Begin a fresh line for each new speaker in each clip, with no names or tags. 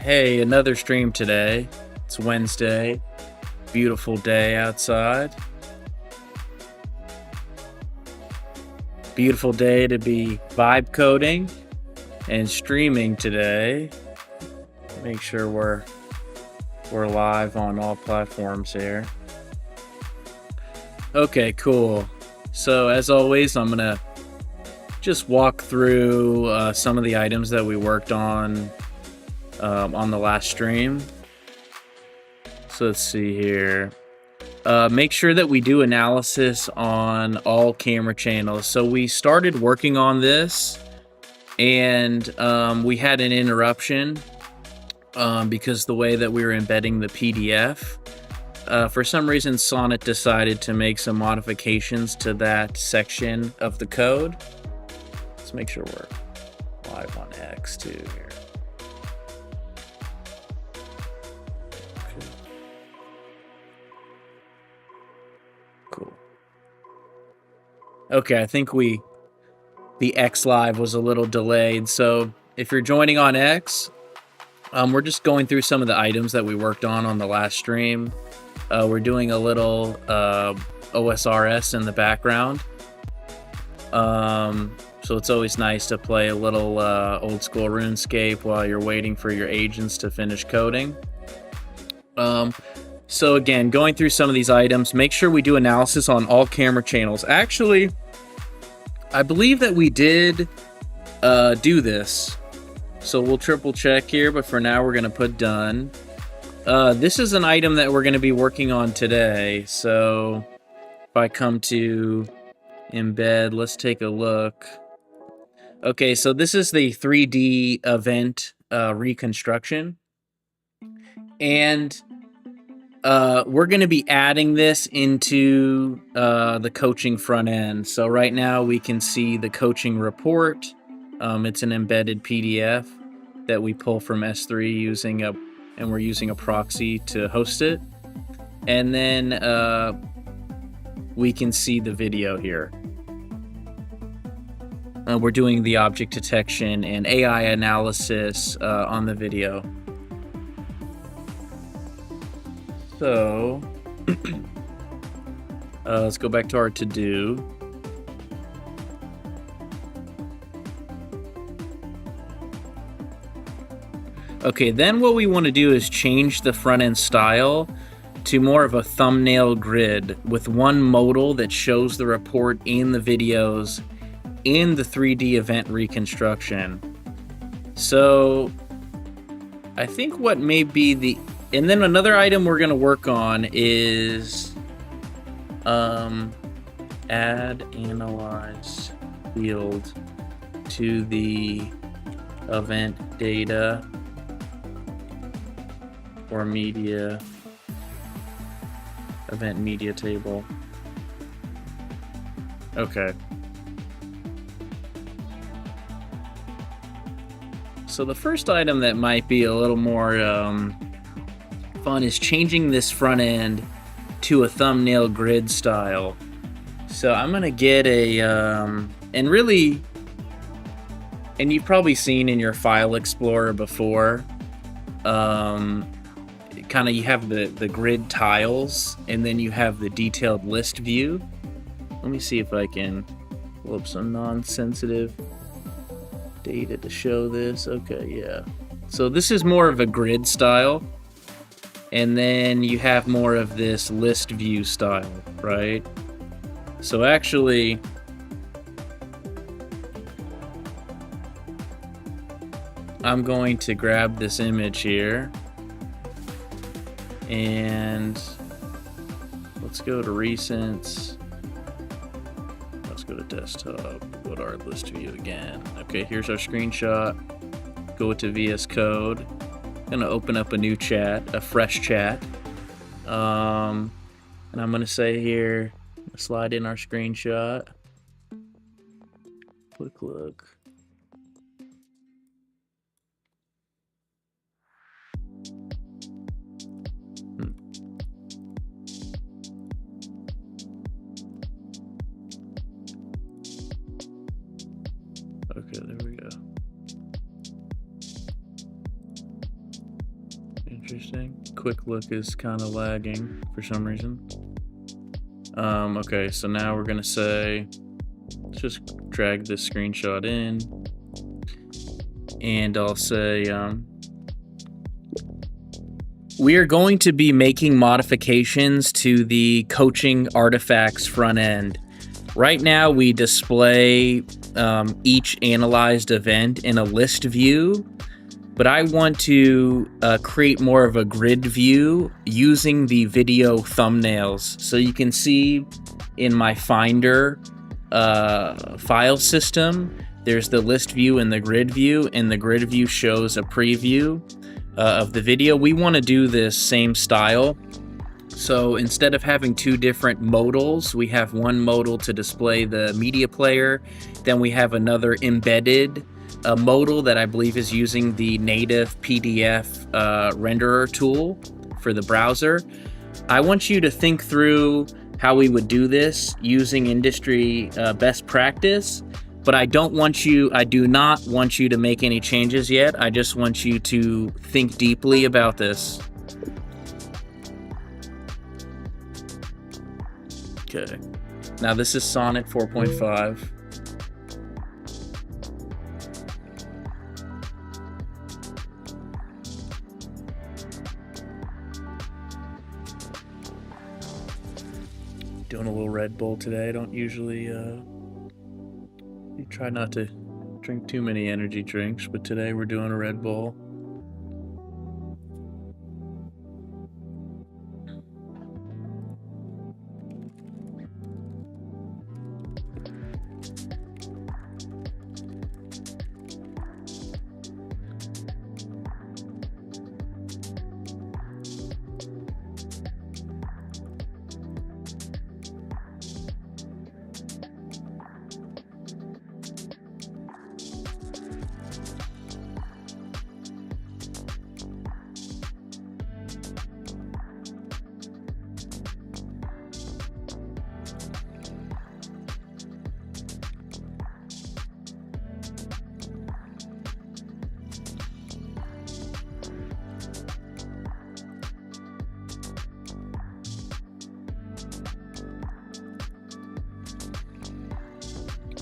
Hey, another stream today. It's Wednesday. Beautiful day outside. Beautiful day to be vibe coding and streaming today. Make sure we're live on all platforms here. Okay, cool. So as always, I'm gonna just walk through some of the items that we worked on the last stream. So let's see here. Make sure that we do analysis on all camera channels. So we started working on this and we had an interruption because the way that we were embedding the PDF. For some reason, Sonnet decided to make some modifications to that section of the code. Let's make sure we're live on X too here. Okay. Cool. Okay, I think the X live was a little delayed. So if you're joining on X, we're just going through some of the items that we worked on the last stream. We're doing a little OSRS in the background. So it's always nice to play a little old school RuneScape while you're waiting for your agents to finish coding. So again, going through some of these items, make sure we do analysis on all camera channels. Actually, I believe that we did do this. So we'll triple check here, but for now we're going to put done. This is an item that we're going to be working on today. So if I come to embed, let's take a look. Okay, so this is the 3D event reconstruction. And we're going to be adding this into the coaching front end. So right now we can see the coaching report. It's an embedded PDF that we pull from S3 and we're using a proxy to host it. And then we can see the video here. We're doing the object detection and AI analysis on the video. So let's go back to our to-do. Okay, then what we want to do is change the front end style to more of a thumbnail grid with one modal that shows the report and the videos in the 3D event reconstruction. So I think what may be and then another item we're going to work on is add analyze field to the event data or event media table. Okay. So the first item that might be a little more fun is changing this front end to a thumbnail grid style. So I'm gonna get and you've probably seen in your file explorer before, kind of you have the grid tiles and then you have the detailed list view. Let me see if I can pull up some non-sensitive data to show this. Okay, yeah. So this is more of a grid style. And then you have more of this list view style, right? So actually, I'm going to grab this image here and let's go to recents. Let's go to desktop, go to our list view again. Okay, here's our screenshot. Go to VS Code. I'm gonna open up a new chat, a fresh chat. And I'm gonna say here, slide in our screenshot. Quick look. Okay, there we go. interesting. Quick look is kind of lagging for some reason. Okay, so now we're gonna say, let's just drag this screenshot in, and I'll say, we are going to be making modifications to the coaching artifacts front end. Right now, we display each analyzed event in a list view, but I want to create more of a grid view using the video thumbnails. So you can see in my Finder file system, there's the list view and the grid view, and the grid view shows a preview of the video. We want to do this same style. So instead of having two different modals, we have one modal to display the media player. Then we have another embedded modal that I believe is using the native PDF renderer tool for the browser. I want you to think through how we would do this using industry best practice, but I do not want you to make any changes yet. I just want you to think deeply about this. Okay, now this is Sonnet 4.5. Doing a little Red Bull today. I don't usually try not to drink too many energy drinks, but today we're doing a Red Bull.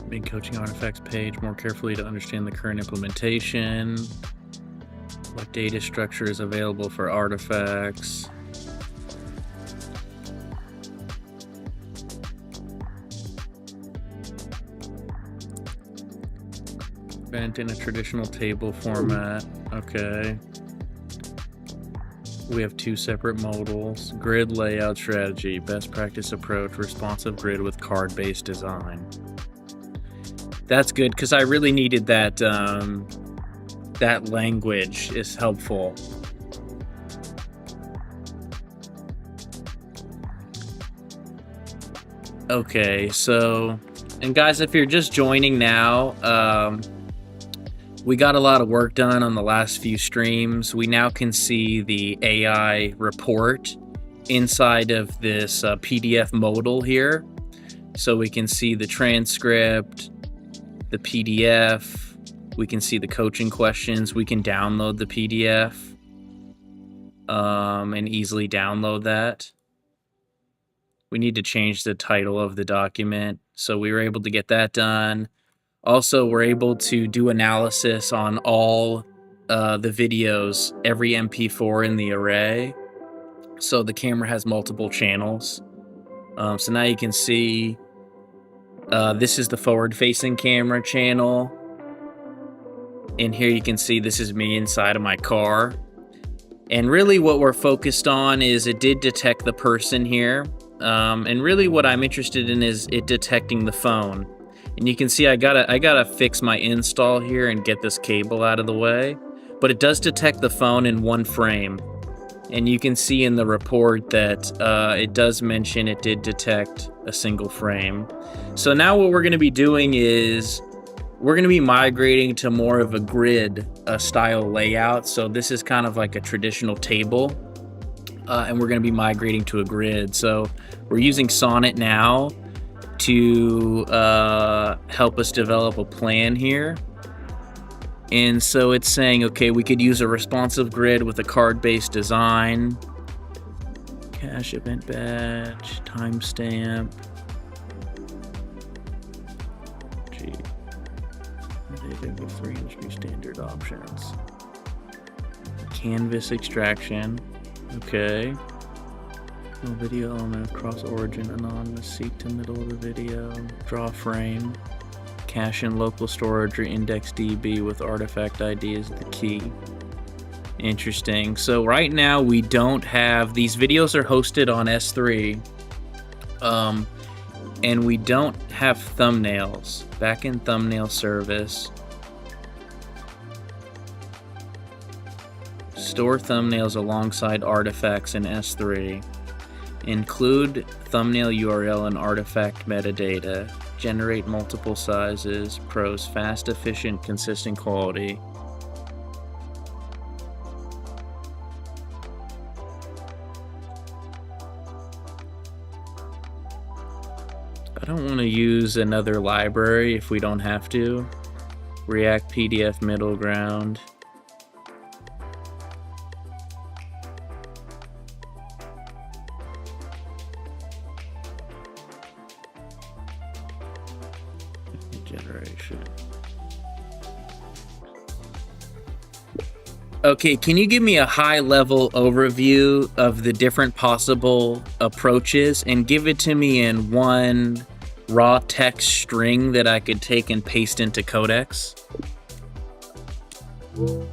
Big coaching artifacts page more carefully to understand the current implementation. What data structure is available for artifacts? Event in a traditional table format. Okay. We have two separate modals. Grid layout strategy, best practice approach, responsive grid with card-based design. That's good, because I really needed that, that language is helpful. Okay, so, and guys, if you're just joining now, we got a lot of work done on the last few streams. We now can see the AI report inside of this PDF modal here. So we can see the transcript, the PDF, we can see the coaching questions, we can download the PDF and easily download that. We need to change the title of the document, so we were able to get that done. Also, we're able to do analysis on all the videos, every MP4 in the array. So the camera has multiple channels. So now you can see this is the forward-facing camera channel. And here you can see this is me inside of my car. And really what we're focused on is it did detect the person here. And really what I'm interested in is it detecting the phone. And you can see I gotta fix my install here and get this cable out of the way. But it does detect the phone in one frame. And you can see in the report that it does mention it did detect a single frame. So now what we're going to be doing is we're going to be migrating to more of a grid style layout. So this is kind of like a traditional table, and we're going to be migrating to a grid. So we're using Sonnet now to help us develop a plan here. And so it's saying, okay, we could use a responsive grid with a card-based design. Cache event badge, timestamp. Gee. They give 3 industry standard options. Canvas extraction. Okay. No video element, cross origin, anonymous, seek to middle of the video, draw frame, cache in local storage or index DB with artifact ID is the key. Interesting. So right now we don't have, these videos are hosted on S3, and we don't have thumbnails. Back in thumbnail service. Store thumbnails alongside artifacts in S3. Include thumbnail URL and artifact metadata. Generate multiple sizes. Pros: fast, efficient, consistent quality. I don't want to use another library if we don't have to. React PDF middle ground. Generation. Okay, can you give me a high-level overview of the different possible approaches and give it to me in one raw text string that I could take and paste into Codex? Okay,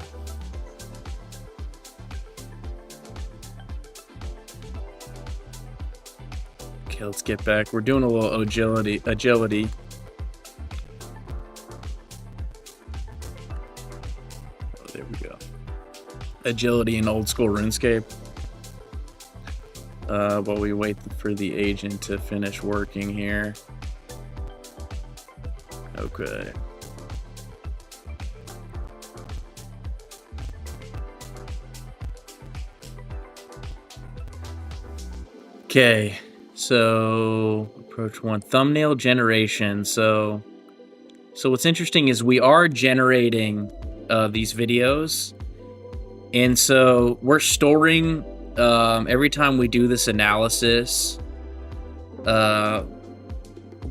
let's get back. We're doing a little agility. There we go. Agility in old school RuneScape. While we wait for the agent to finish working here. Okay. Okay, so approach 1, thumbnail generation. So what's interesting is we are generating these videos, and so we're storing every time we do this analysis,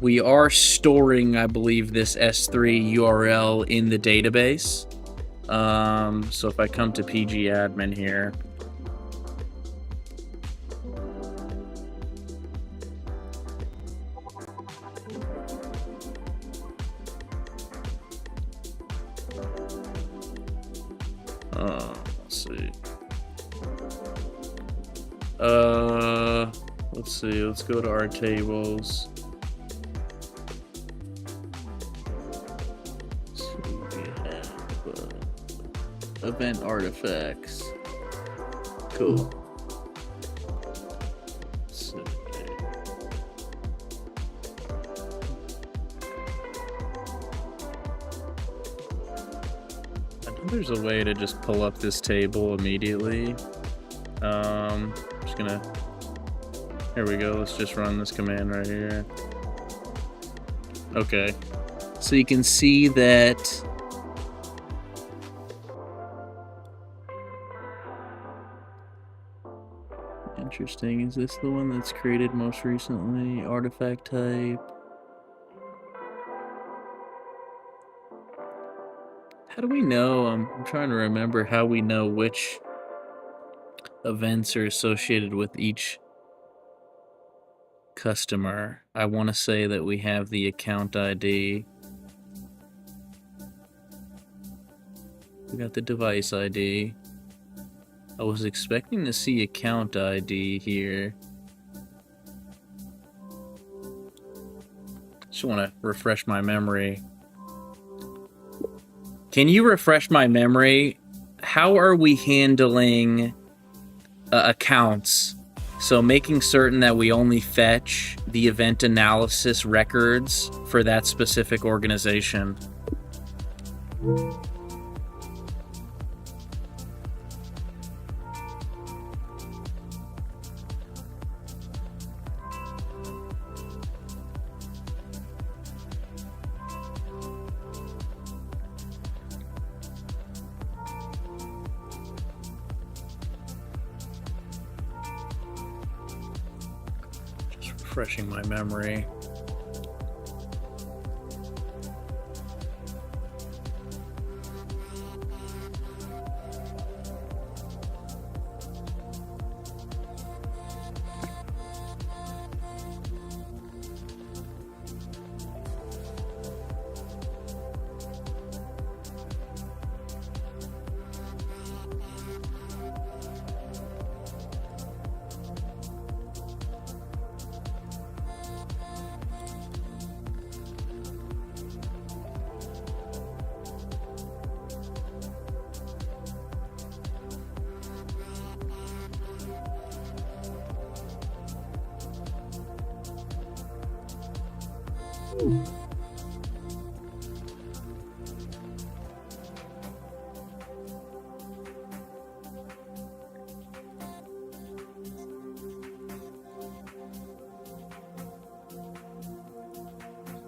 we are storing, I believe, this S3 URL in the database. So if I come to PG admin here, let's see, let's go to our tables. So we have event artifacts. Cool. So, I think there's a way to just pull up this table immediately. Just gonna, here we go, let's just run this command right here. Okay, so you can see that interesting. Is this the one that's created most recently? Artifact type. How do we know? I'm trying to remember how we know which events are associated with each customer. I want to say that we have the account ID. We got the device ID. I was expecting to see account ID here. Just want to refresh my memory. Can you refresh my memory? How are we handling accounts? So making certain that we only fetch the event analysis records for that specific organization. refreshing my memory.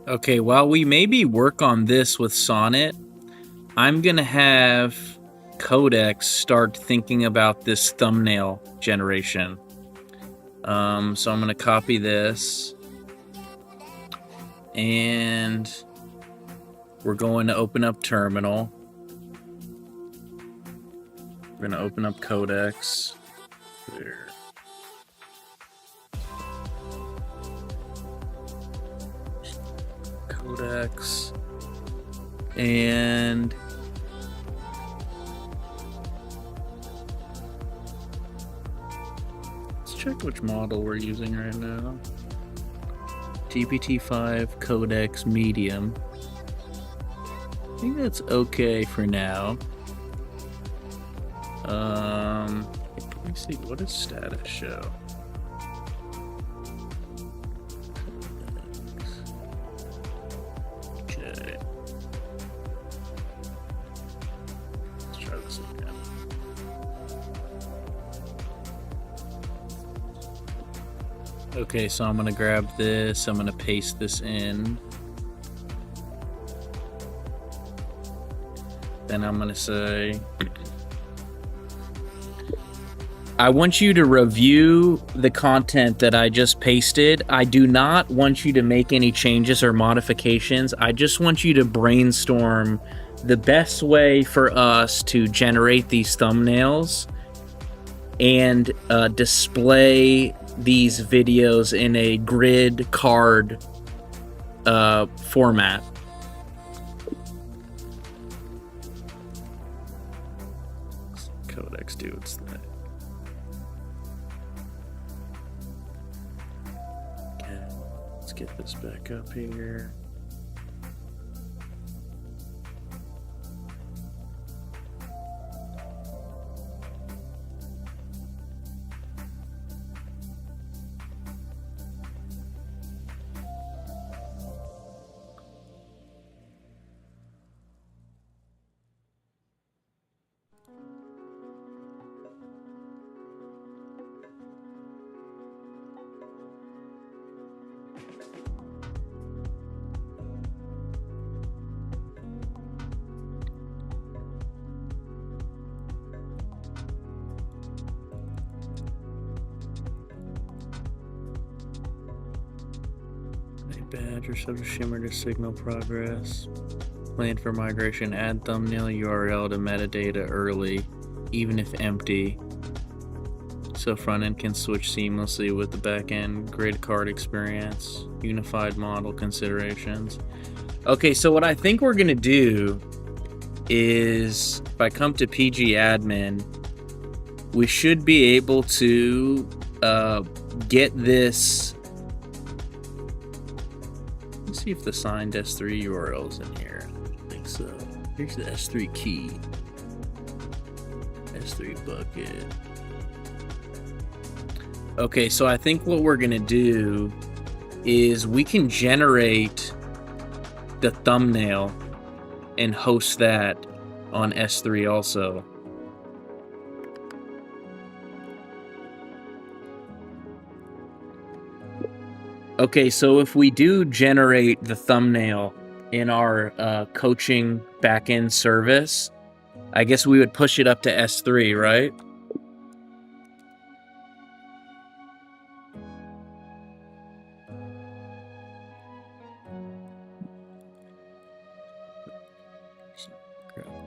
Okay, while we maybe work on this with Sonnet, I'm going to have Codex start thinking about this thumbnail generation. So I'm going to copy this. And we're going to open up Terminal. We're going to open up Codex. There. Codex. And let's check which model we're using right now. GPT-5 Codex Medium. I think that's okay for now. Let me see, what does status show? Okay. Let's try this again. Okay, so I'm gonna grab this, I'm gonna paste this in. Then I'm gonna say, I want you to review the content that I just pasted. I do not want you to make any changes or modifications. I just want you to brainstorm the best way for us to generate these thumbnails and display these videos in a grid card format. Codex do its thing. Okay, let's get this back up here. Badge or subject shimmer to signal progress. Plan for migration. Add thumbnail URL to metadata early, even if empty. So front end can switch seamlessly with the back end. Grid card experience. Unified model considerations. Okay, so what I think we're gonna do is, if I come to PG admin, we should be able to get this. See if the signed S3 URL is in here. I think so. Here's the S3 key. S3 bucket. Okay, so I think what we're gonna do is we can generate the thumbnail and host that on S3 also. Okay, so if we do generate the thumbnail in our coaching backend service, I guess we would push it up to S3, right?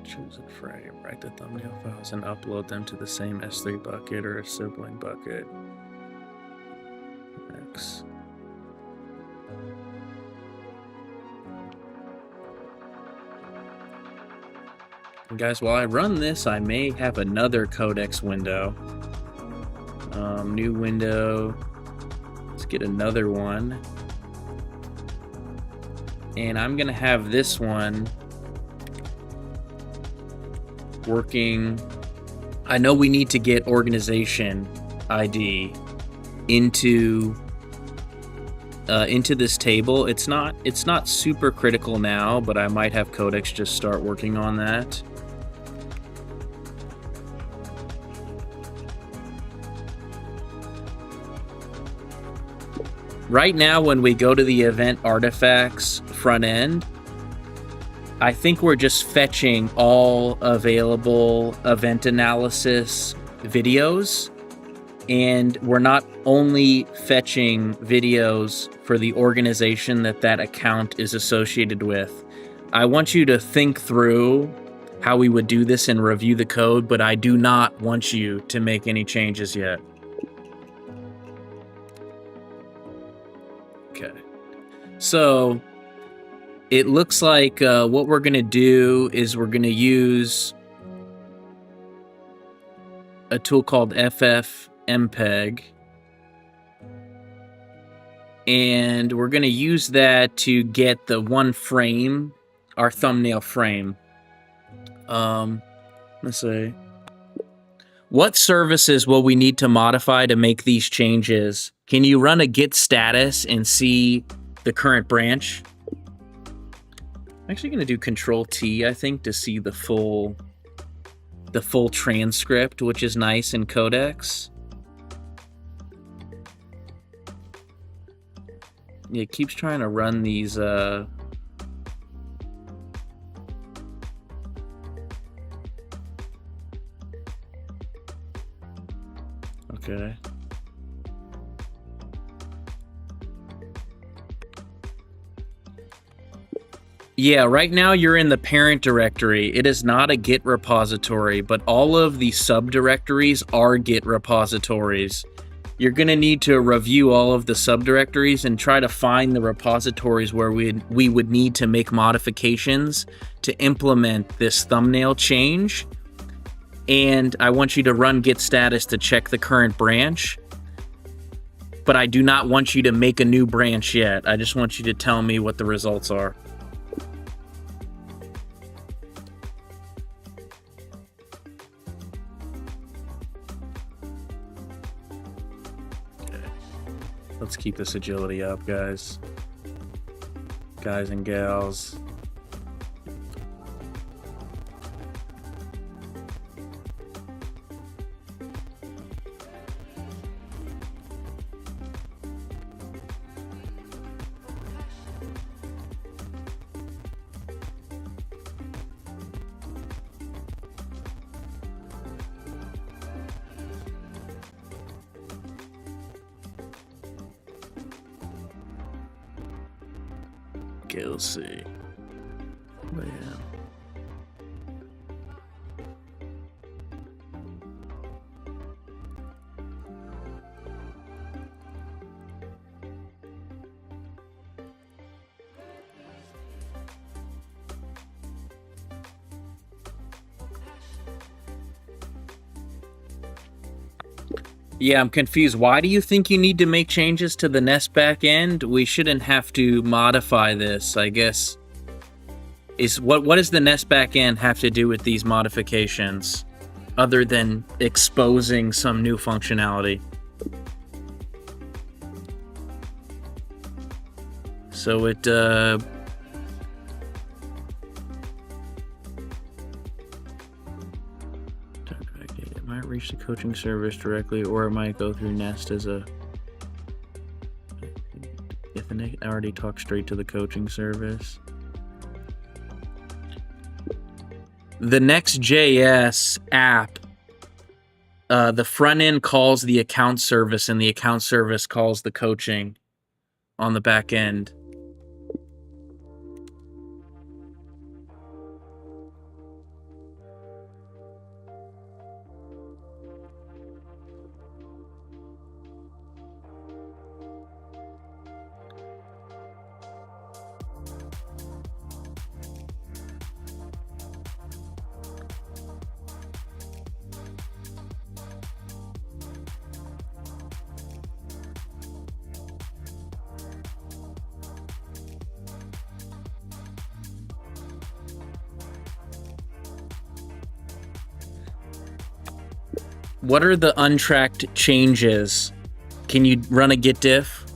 Choose a frame, write the thumbnail files, and upload them to the same S3 bucket or a sibling bucket. Next. And guys, while I run this, I may have another Codex window. New window. Let's get another one. And I'm going to have this one working. I know we need to get organization ID into this table. It's not super critical now, but I might have Codex just start working on that. Right now, when we go to the event artifacts front end, I think we're just fetching all available event analysis videos, and we're not only fetching videos for the organization that account is associated with. I want you to think through how we would do this and review the code, but I do not want you to make any changes yet. Okay. So it looks like what we're going to do is we're going to use a tool called FFmpeg, and we're going to use that to get the one frame, our thumbnail frame. Let's see. What services will we need to modify to make these changes? Can you run a git status and see the current branch? I'm actually going to do Control T, I think, to see the full transcript, which is nice in Codex. Yeah, it keeps trying to run these okay. Yeah, right now you're in the parent directory. It is not a Git repository, but all of the subdirectories are Git repositories. You're going to need to review all of the subdirectories and try to find the repositories where we would need to make modifications to implement this thumbnail change. And I want you to run git status to check the current branch. But I do not want you to make a new branch yet. I just want you to tell me what the results are. Let's keep this agility up, guys. Guys and gals. Okay, let's see. Oh, yeah. Yeah, I'm confused. Why do you think you need to make changes to the Nest backend? We shouldn't have to modify this, I guess. What does the Nest backend have to do with these modifications, other than exposing some new functionality? So it might reach the coaching service directly, or it might go through Nest as a. If it already talks straight to the coaching service. The Next.js app, the front end calls the account service, and the account service calls the coaching on the back end. What are the untracked changes? Can you run a git diff?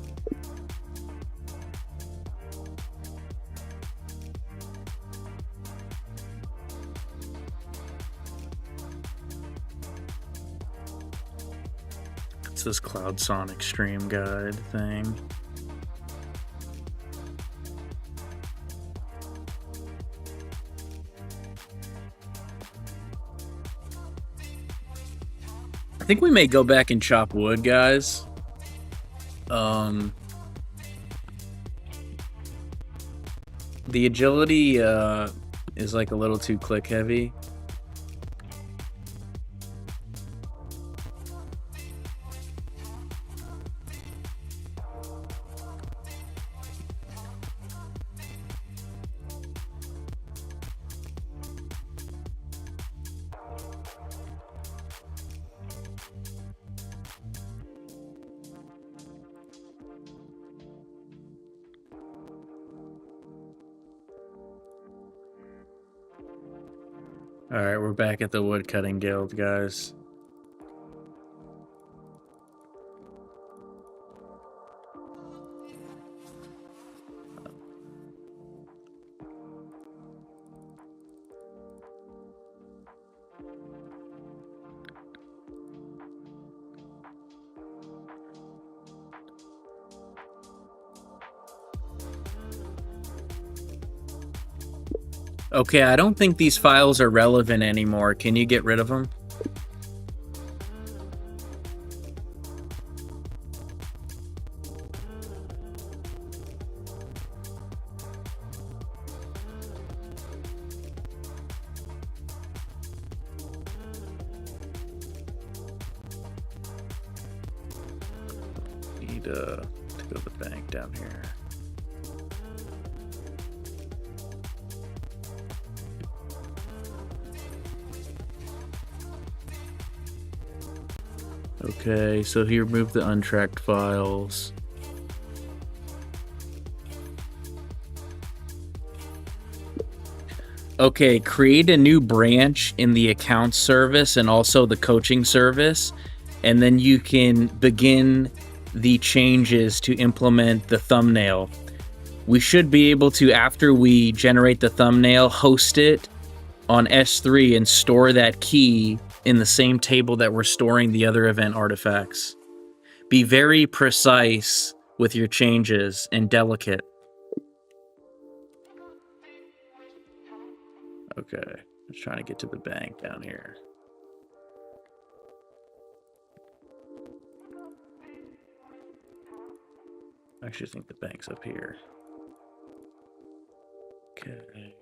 It's this Cloud Sonic stream guide thing. I think we may go back and chop wood, guys. The agility is like a little too click heavy. All right, we're back at the Woodcutting Guild, guys. Okay, I don't think these files are relevant anymore. Can you get rid of them? Need to go to the bank down here. Okay, so he removed the untracked files. Okay, create a new branch in the accounts service and also the coaching service, and then you can begin the changes to implement the thumbnail. We should be able to, after we generate the thumbnail, host it on S3 and store that key in the same table that we're storing the other event artifacts. Be very precise with your changes and delicate. Okay, let's try to get to the bank down here. I actually think the bank's up here. Okay.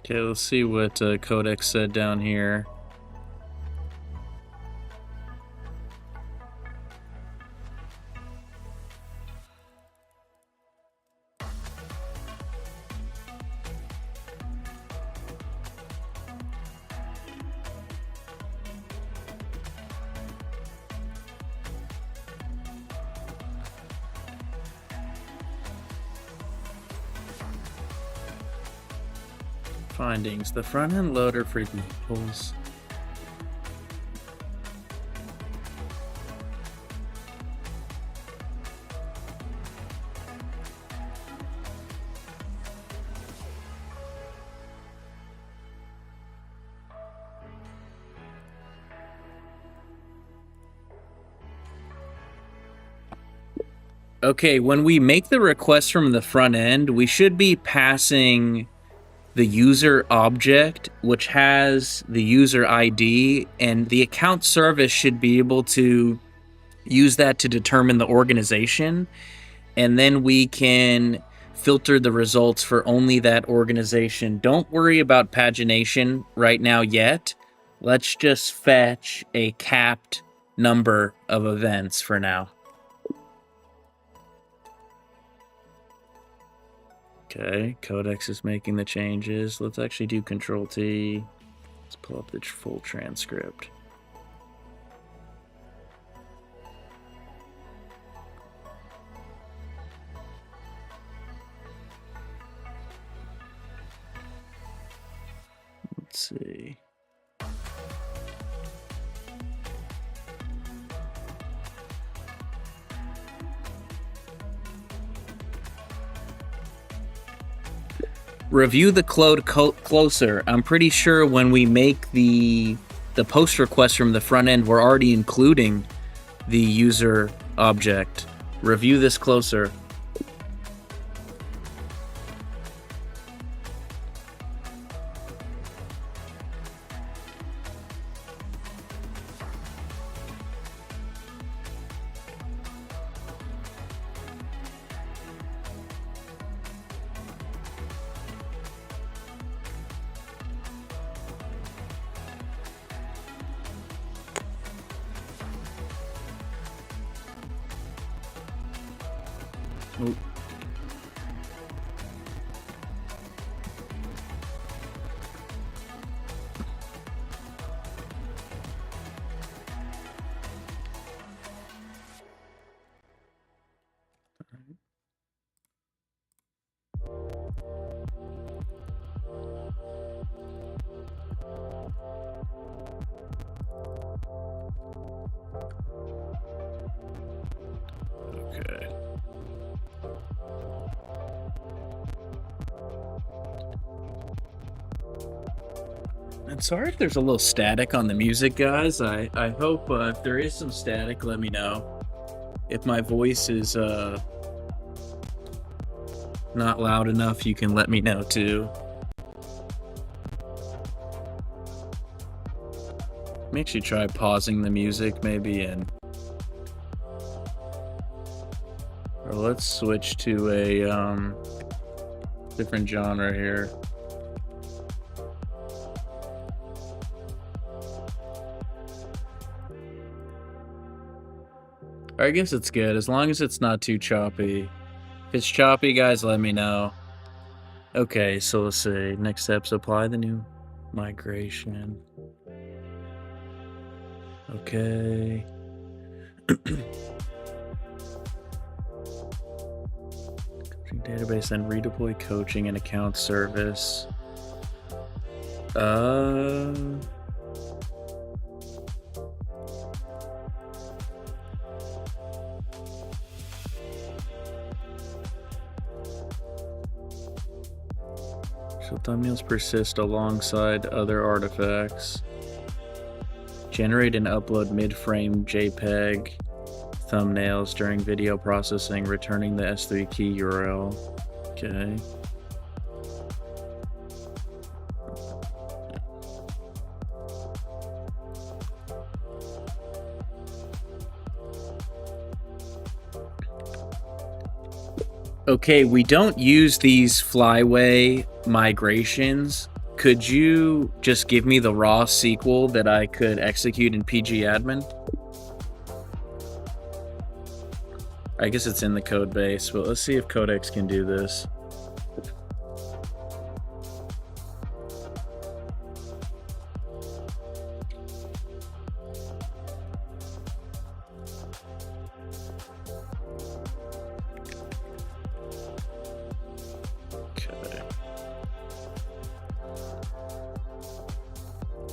Okay, let's see what Codex said down here. Findings. The front-end loader frequently pulls. Okay, when we make the request from the front end, we should be passing the user object, which has the user ID, and the account service should be able to use that to determine the organization, and then we can filter the results for only that organization. Don't worry about pagination right now yet. Let's just fetch a capped number of events for now. Okay, Codex is making the changes. Let's actually do Control T. Let's pull up the full transcript. Let's see. Review the code closer. I'm pretty sure when we make the post request from the front end, we're already including the user object. Review this closer. Ooh. Okay. I'm sorry if there's a little static on the music, guys. I hope if there is some static, let me know. If my voice is not loud enough, you can let me know too. Let me actually try pausing the music maybe, and or let's switch to a different genre here. I guess it's good as long as it's not too choppy. If it's choppy, guys, let me know. Okay, so let's see. Next steps, apply the new migration. Okay. Coaching database, then redeploy coaching and account service. So thumbnails persist alongside other artifacts. Generate and upload mid-frame JPEG thumbnails during video processing, returning the S3 key URL. Okay. Okay, we don't use these flyway migrations. Could you just give me the raw SQL that I could execute in pgadmin? I guess it's in the code base, but let's see if Codex can do this.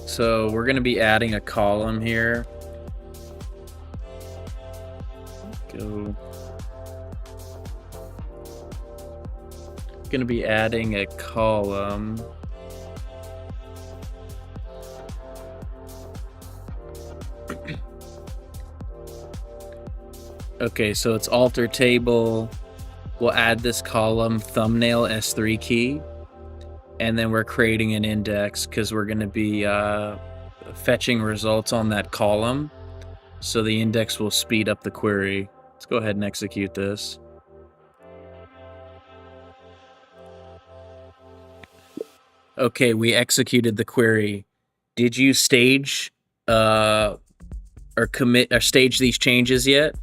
So we're going to be adding a column here. Go. Going to be adding a column. Okay, so it's alter table. We'll add this column thumbnail S3 key. and then we're creating an index because we're going to be fetching results on that column. So the index will speed up the query. Let's go ahead and execute this. Okay, we executed the query. Did you stage or commit or stage these changes yet?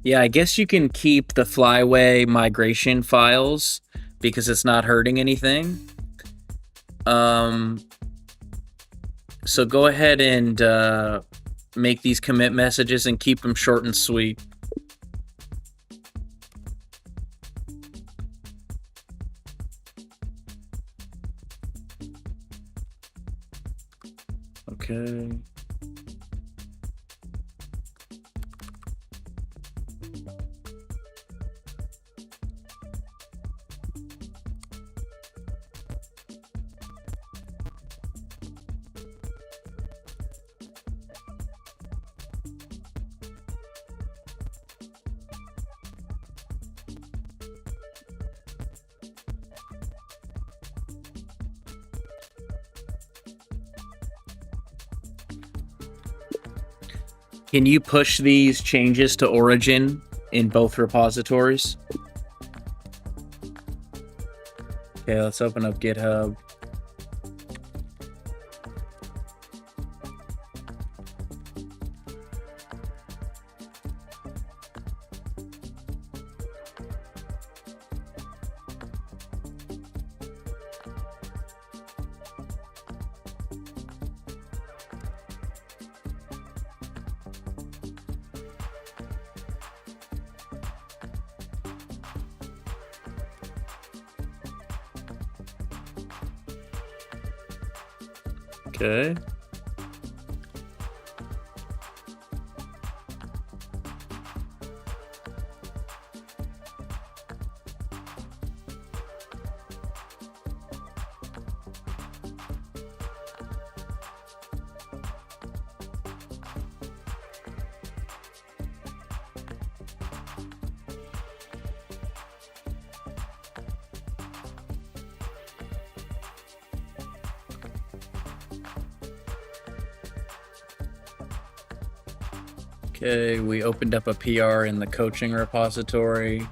Yeah, I guess you can keep the flyway migration files because it's not hurting anything. So go ahead and make these commit messages and keep them short and sweet. Okay. Can you push these changes to origin in both repositories? Okay, let's open up GitHub. Okay. Okay, we opened up a PR in the coaching repository.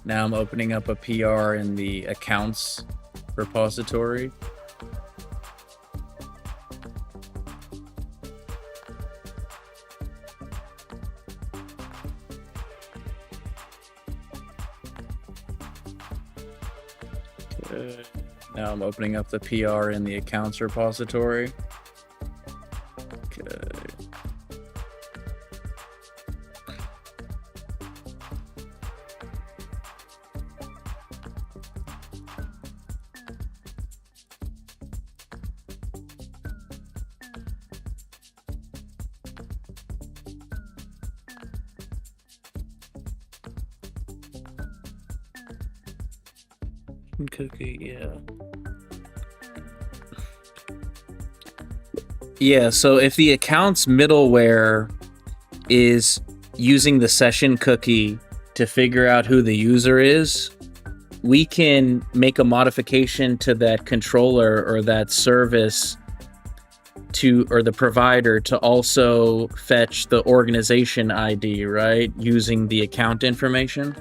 Now I'm opening up a PR in the accounts repository. Okay. Now I'm opening up the PR in the accounts repository. Okay. Cookie, yeah. Yeah, so if the accounts middleware is using the session cookie to figure out who the user is, we can make a modification to that controller or that service or the provider to also fetch the organization ID, right? Using the account information.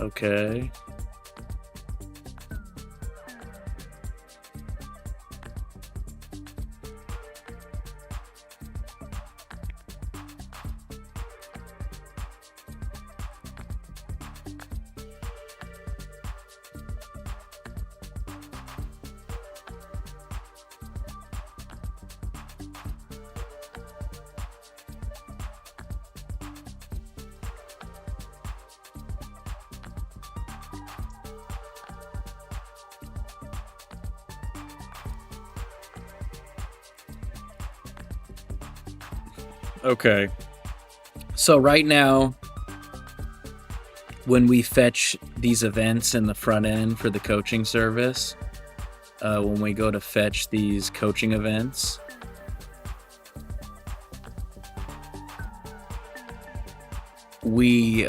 Okay. Okay. So right now, when we fetch these events in the front end for the coaching service, when we go to fetch these coaching events, we're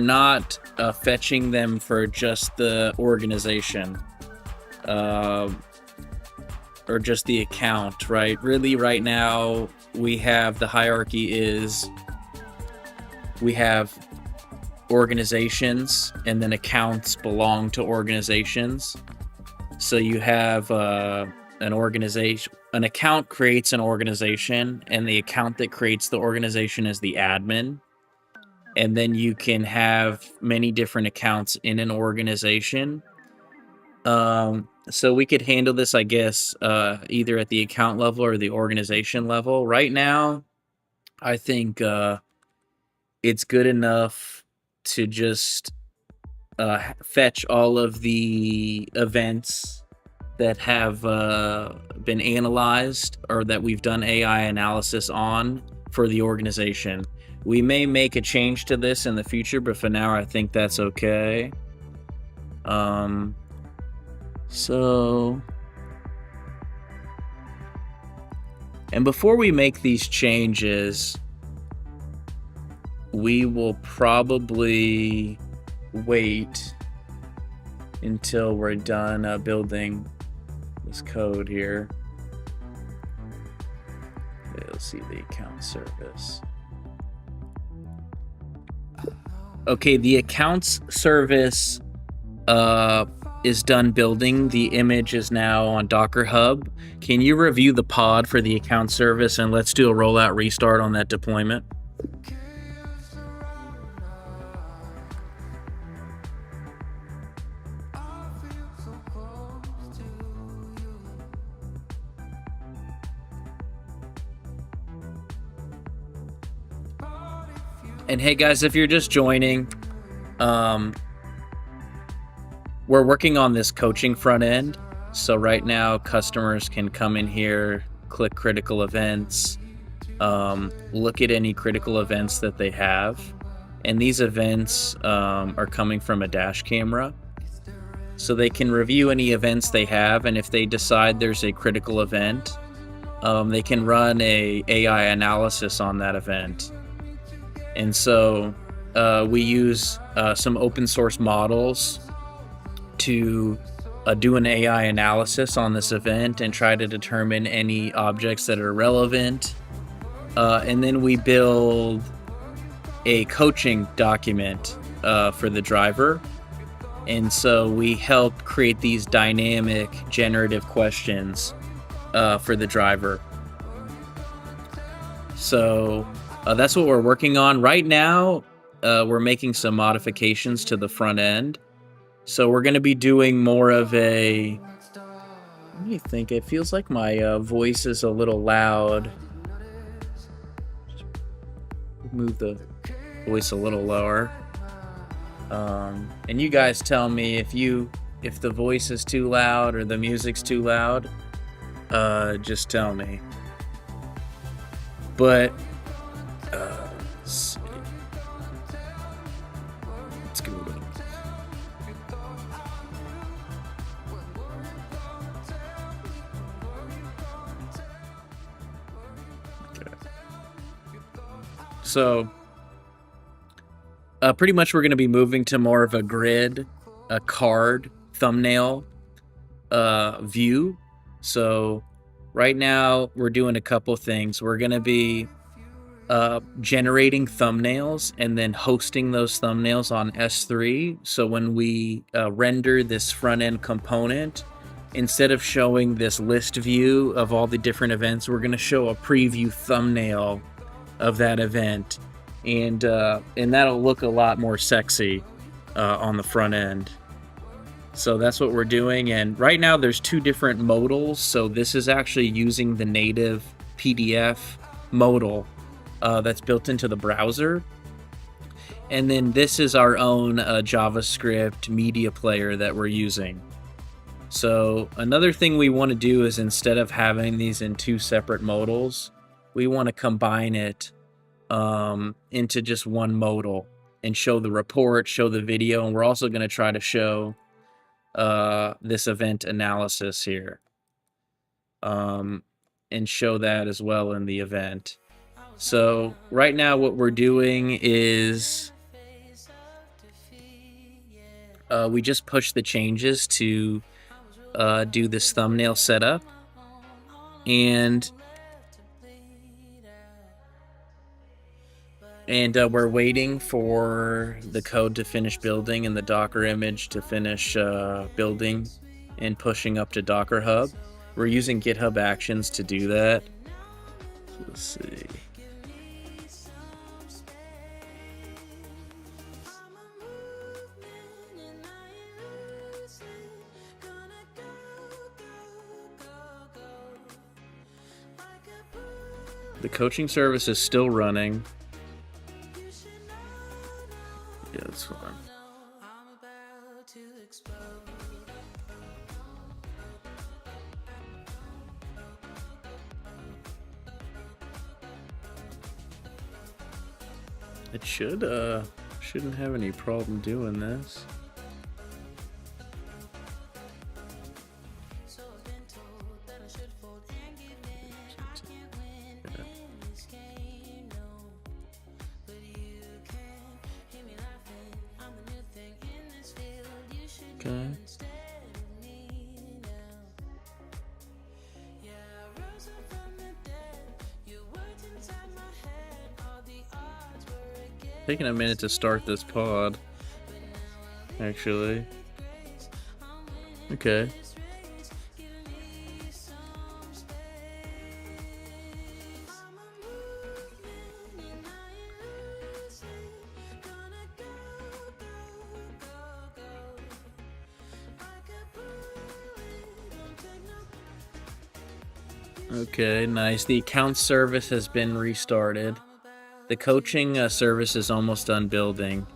not fetching them for just the organization or just the account, right? Really, right now, we have the hierarchy is we have organizations, and then accounts belong to organizations. So you have an organization, an account creates an organization, and the account that creates the organization is the admin. And then you can have many different accounts in an organization. So we could handle this, I guess, either at the account level or the organization level. Right now, I think it's good enough to just fetch all of the events that have been analyzed or that we've done AI analysis on for the organization. We may make a change to this in the future, but for now, I think that's okay. And before we make these changes, we will probably wait until we're done building this code here. Okay, let's see the account service. Okay, the accounts service is done building. The image is now on Docker Hub. Can you review the pod for the account service, and let's do a rollout restart on that deployment? And hey guys, if you're just joining, we're working on this coaching front end. So right now, customers can come in here, click critical events, look at any critical events that they have. And these events are coming from a dash camera. So they can review any events they have, and if they decide there's a critical event, they can run a AI analysis on that event. And so we use some open source models to do an AI analysis on this event and try to determine any objects that are relevant. And then we build a coaching document for the driver. And so we help create these dynamic generative questions for the driver. So that's what we're working on. Right now, we're making some modifications to the front end. So we're going to be doing more of a... What do you think? It feels like my voice is a little loud. Move the voice a little lower. And you guys tell me if the voice is too loud or the music's too loud. Just tell me. But let's see. Let's go to... Okay. So pretty much we're going to be moving to more of a grid, a card, thumbnail view. So right now we're doing a couple things. We're going to be generating thumbnails and then hosting those thumbnails on S3. So when we render this front end component, instead of showing this list view of all the different events, we're going to show a preview thumbnail of that event. And that'll look a lot more sexy on the front end. So that's what we're doing. And right now there's two different modals. So this is actually using the native PDF modal that's built into the browser. And then this is our own JavaScript media player that we're using. So another thing we want to do is, instead of having these in two separate modals, we want to combine it into just one modal and show the report, show the video, and we're also going to try to show this event analysis here, and show that as well in the event. So right now what we're doing is we just push the changes to do this thumbnail setup, and we're waiting for the code to finish building and the Docker image to finish building and pushing up to Docker Hub. We're using GitHub Actions to do that. Let's see. The coaching service is still running. Yeah, that's fine. It shouldn't have any problem doing this. Okay. Taking a minute to start this pod, actually. Okay. Okay, nice. The account service has been restarted. The coaching service is almost done building.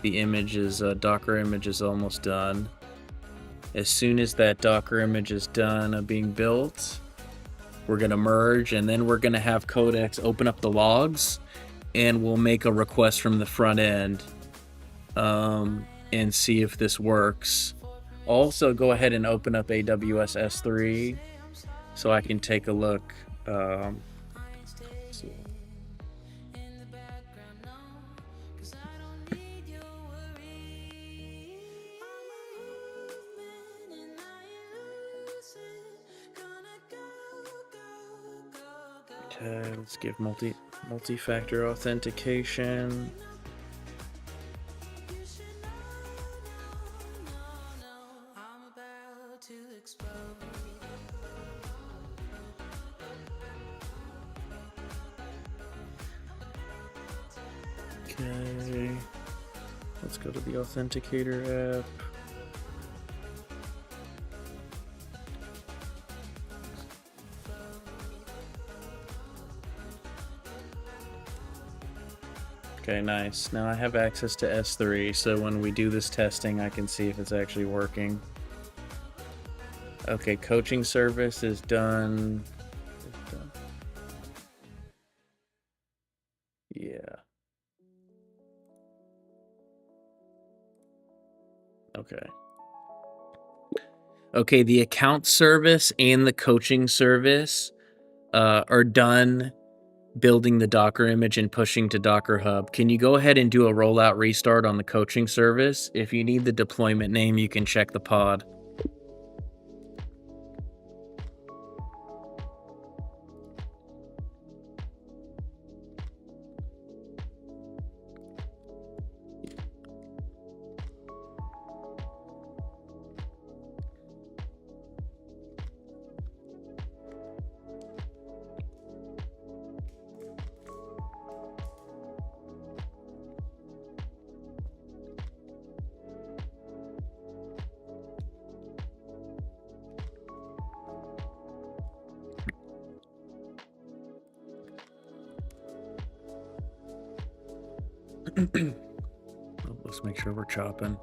The image is, Docker image is almost done. As soon as that Docker image is done being built, we're going to merge, and then we're going to have Codex open up the logs, and we'll make a request from the front end and see if this works. Also, go ahead and open up AWS S3 so I can take a look. Okay, let's give multi-factor authentication. Okay, let's go to the Authenticator app. Okay, nice. Now I have access to S3, so when we do this testing, I can see if it's actually working. Okay, coaching service is done. Yeah. Okay. Okay, the account service and the coaching service are done building the Docker image and pushing to Docker Hub. Can you go ahead and do a rollout restart on the coaching service? If you need the deployment name, you can check the pod. Let's make sure we're chopping.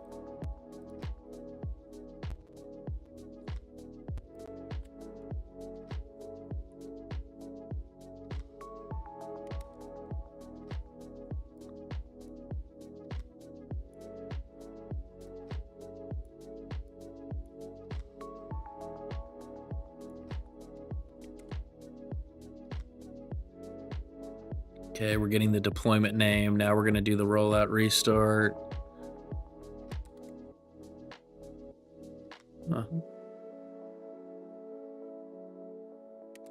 Okay, we're getting the deployment name. Now we're going to do the rollout restart. Huh.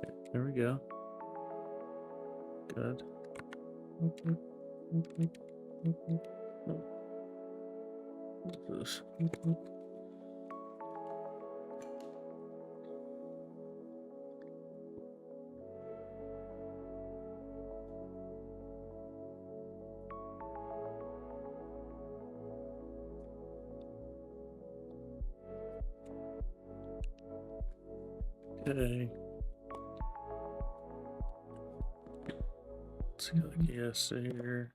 Okay, there we go. Good. What's this? Okay. Let's go yes here.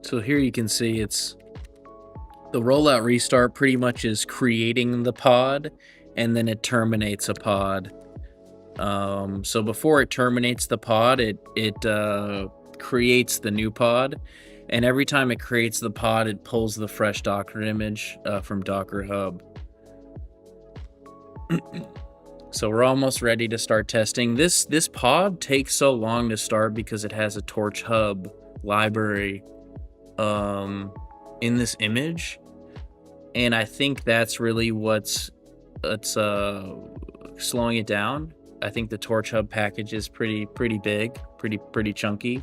So here you can see it's the rollout restart pretty much is creating the pod, and then it terminates a pod. So before it terminates the pod, it creates the new pod, and every time it creates the pod, it pulls the fresh Docker image from Docker Hub. So we're almost ready to start testing. This pod takes so long to start because it has a Torch Hub library in this image, and I think that's really what's slowing it down. I think the Torch Hub package is pretty big, pretty chunky.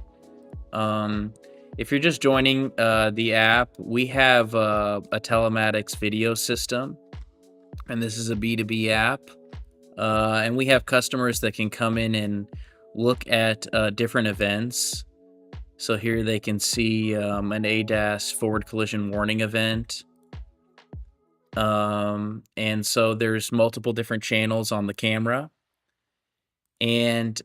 If you're just joining the app, we have a telematics video system, and this is a B2B app, and we have customers that can come in and look at different events. So here they can see an ADAS forward collision warning event. And so there's multiple different channels on the camera. And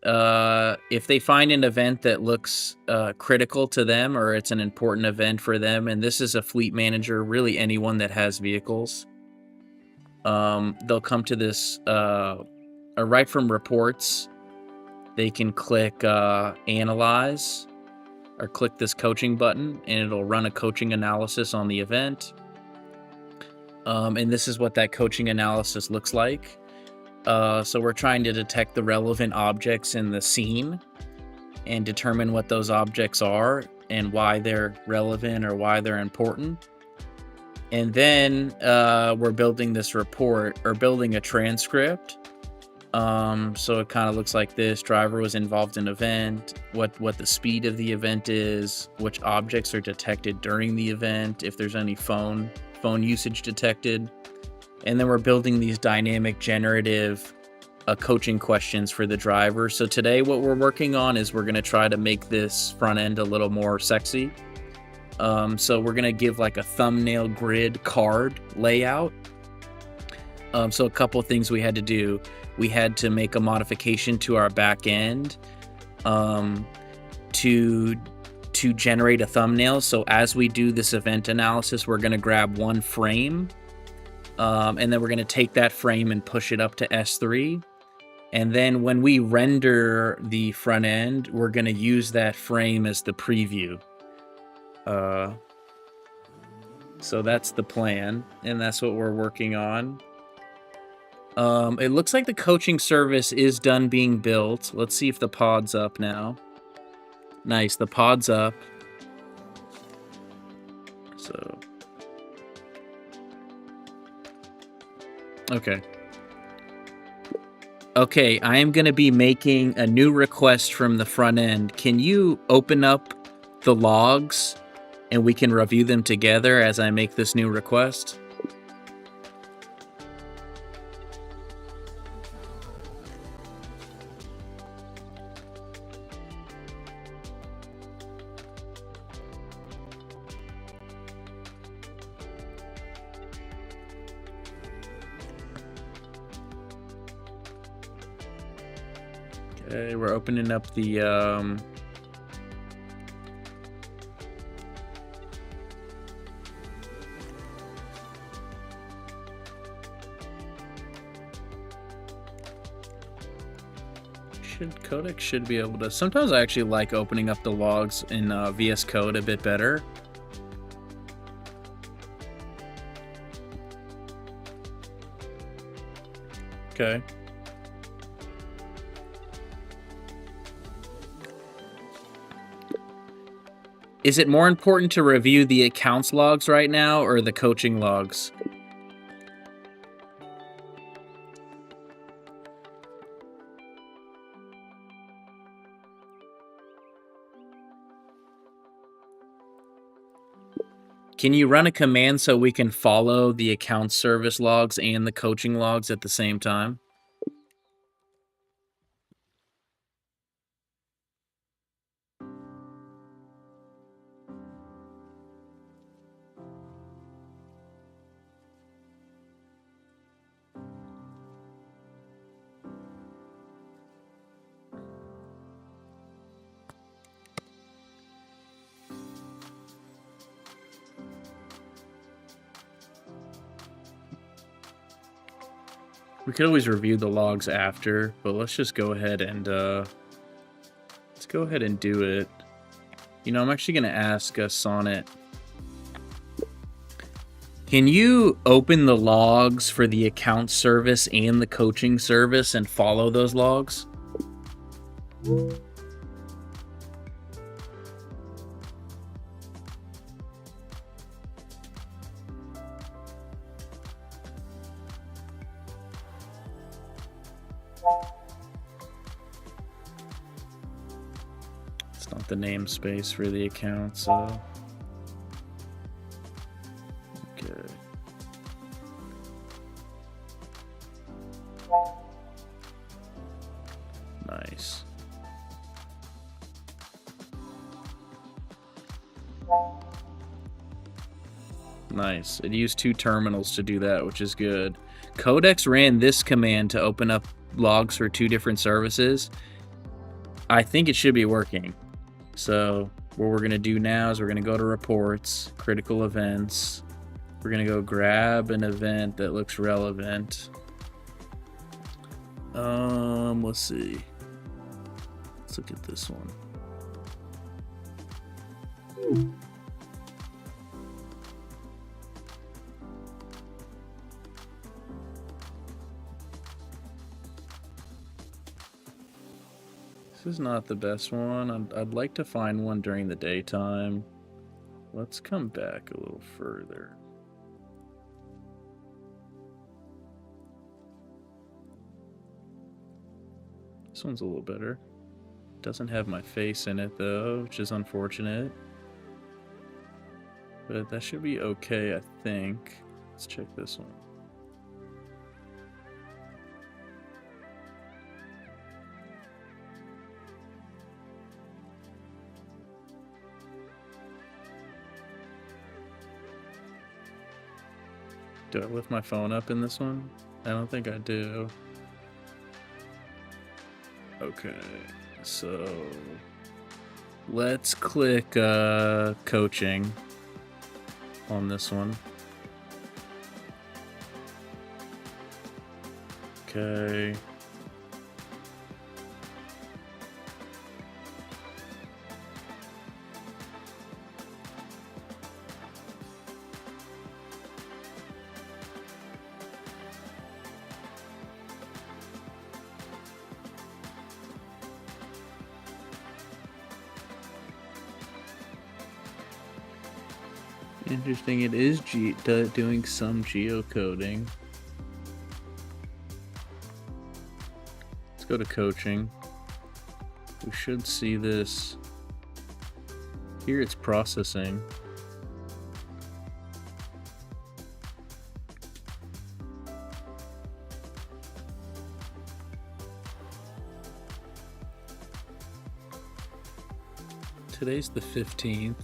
if they find an event that looks critical to them, or it's an important event for them, and this is a fleet manager, really anyone that has vehicles, they'll come to this, right from reports, they can click analyze, or click this coaching button, and it'll run a coaching analysis on the event. And this is what that coaching analysis looks like. So we're trying to detect the relevant objects in the scene and determine what those objects are and why they're relevant or why they're important. And then we're building this report, or building a transcript. So it kind of looks like this: driver was involved in event, what the speed of the event is, which objects are detected during the event, if there's any phone usage detected. And then we're building these dynamic generative coaching questions for the driver. So today what we're working on is we're going to try to make this front end a little more sexy. So we're going to give like a thumbnail grid card layout. So a couple of things we had to do. We had to make a modification to our back end to generate a thumbnail. So as we do this event analysis, we're going to grab one frame, and then we're going to take that frame and push it up to S3. And then when we render the front end, we're going to use that frame as the preview. So that's the plan, and that's what we're working on. It looks like the coaching service is done being built. Let's see if the pod's up now. Nice, the pod's up. So, okay. Okay, I am going to be making a new request from the front end. Can you open up the logs and we can review them together as I make this new request? Okay, we're opening up the Codex should be able to. Sometimes I actually like opening up the logs in VS Code a bit better. Okay. Is it more important to review the accounts logs right now or the coaching logs? Can you run a command so we can follow the account service logs and the coaching logs at the same time? We could always review the logs after, but let's just go ahead and do it. You know, I'm actually going to ask Sonnet. Can you open the logs for the account service and the coaching service and follow those logs? It's not the namespace for the account, so... Okay. Nice. Nice. It used 2 terminals to do that, which is good. Codex ran this command to open up logs for 2 different services. I think it should be working. So what we're going to do now is we're going to go to reports, critical events. We're going to go grab an event that looks relevant. Let's see. Let's look at this one. This is not the best one. I'd like to find one during the daytime. Let's come back a little further. This one's a little better. Doesn't have my face in it though, which is unfortunate. But that should be okay, I think. Let's check this one. Do I lift my phone up in this one? I don't think I do. Okay, so let's click coaching on this one. Okay. Interesting, it is doing some geocoding. Let's go to coaching. We should see this. Here it's processing. Today's the 15th.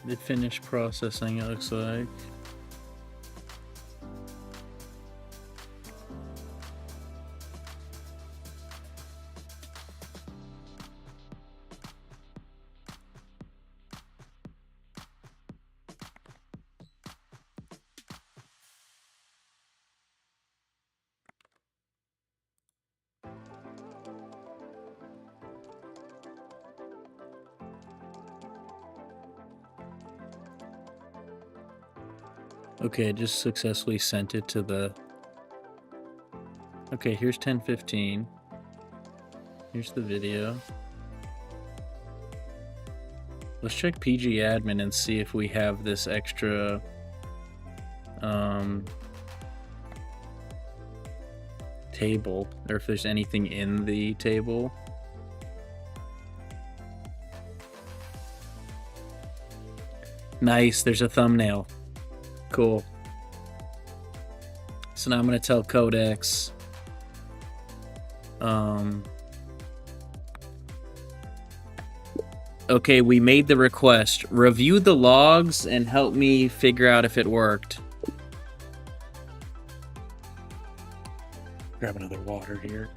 It finished processing, it looks like. Okay, just successfully sent it to the... Okay, here's 10:15. Here's the video. Let's check PG admin and see if we have this extra table, or if there's anything in the table. Nice, there's a thumbnail. Cool. So now I'm gonna tell Codex okay, we made the request. Review the logs and help me figure out if it worked. Grab another water here.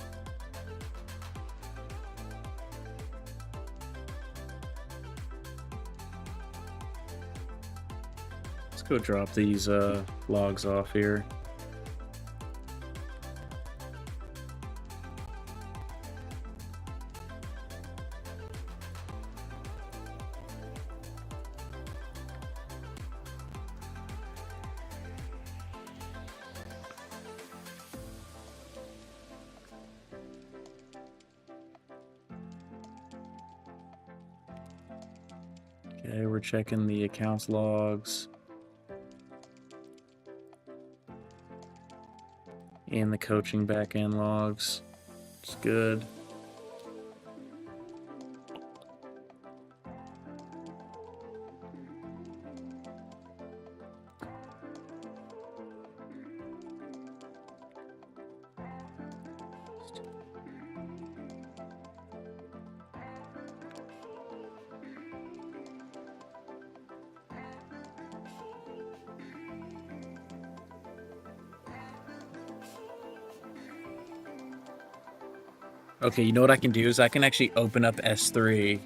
Let's go drop these logs off here. Okay, we're checking the accounts logs and the coaching backend logs. It's good. Okay, you know what I can do is I can actually open up S3,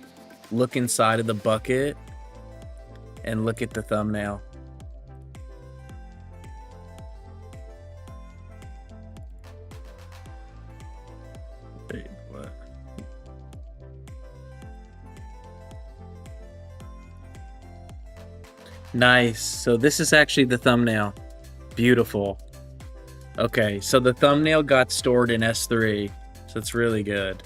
look inside of the bucket, and look at the thumbnail. Wait, what? Nice. So this is actually the thumbnail. Beautiful. Okay, so the thumbnail got stored in S3. So it's really good.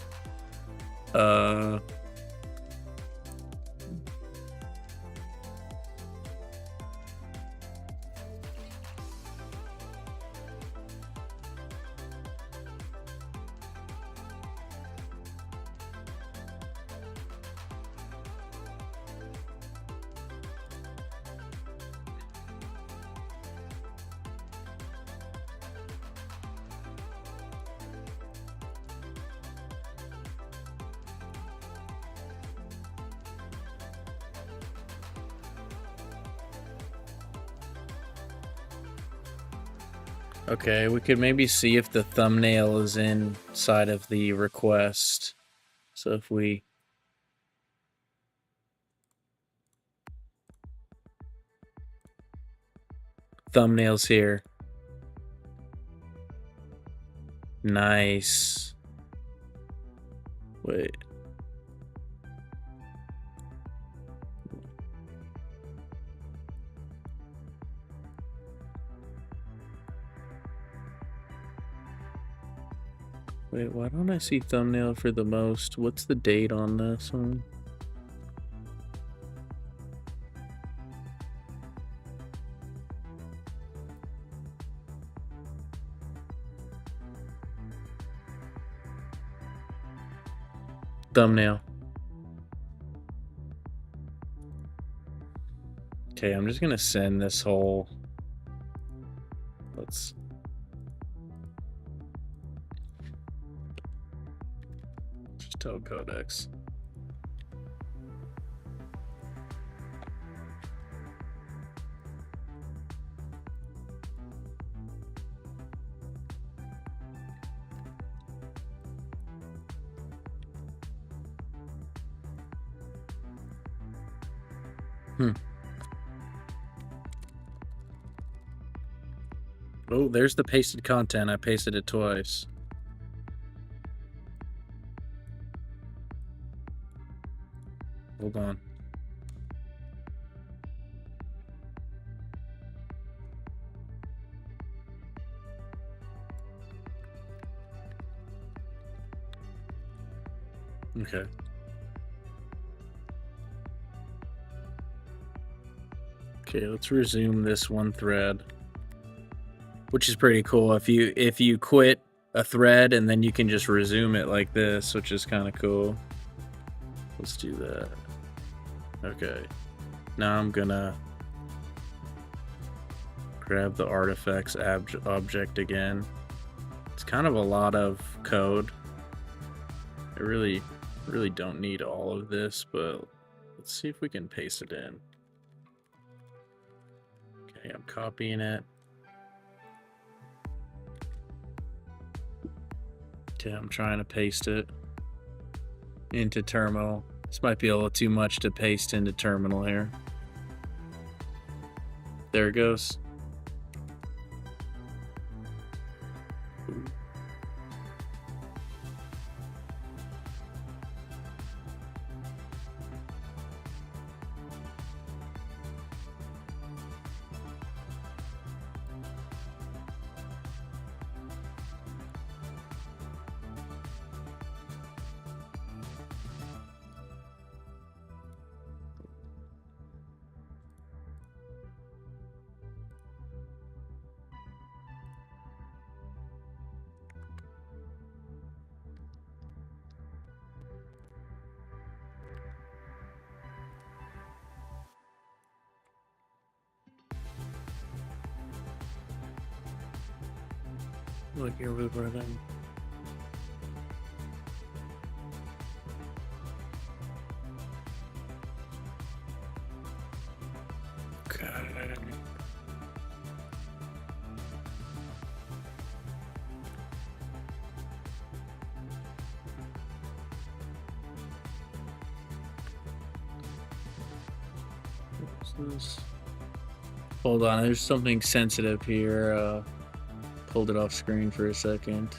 Okay, we could maybe see if the thumbnail is inside of the request. So if we... Thumbnails here. Nice. Wait. Wait, why don't I see thumbnail for the most? What's the date on this one? Thumbnail. Okay, I'm just gonna send this whole... Let's... Just tell Codex. Oh, there's the pasted content. I pasted it twice. Hold on. Okay. Okay, let's resume this one thread, which is pretty cool. If you quit a thread and then you can just resume it like this, which is kind of cool. Let's do that. Okay. Now I'm gonna grab the artifacts object again. It's kind of a lot of code. I really don't need all of this, but let's see if we can paste it in. Okay, I'm copying it. Okay, I'm trying to paste it into terminal. This might be a little too much to paste into terminal here. There it goes. Look here with then. Okay. What's this? Hold on, there's something sensitive here. Pulled it off screen for a second.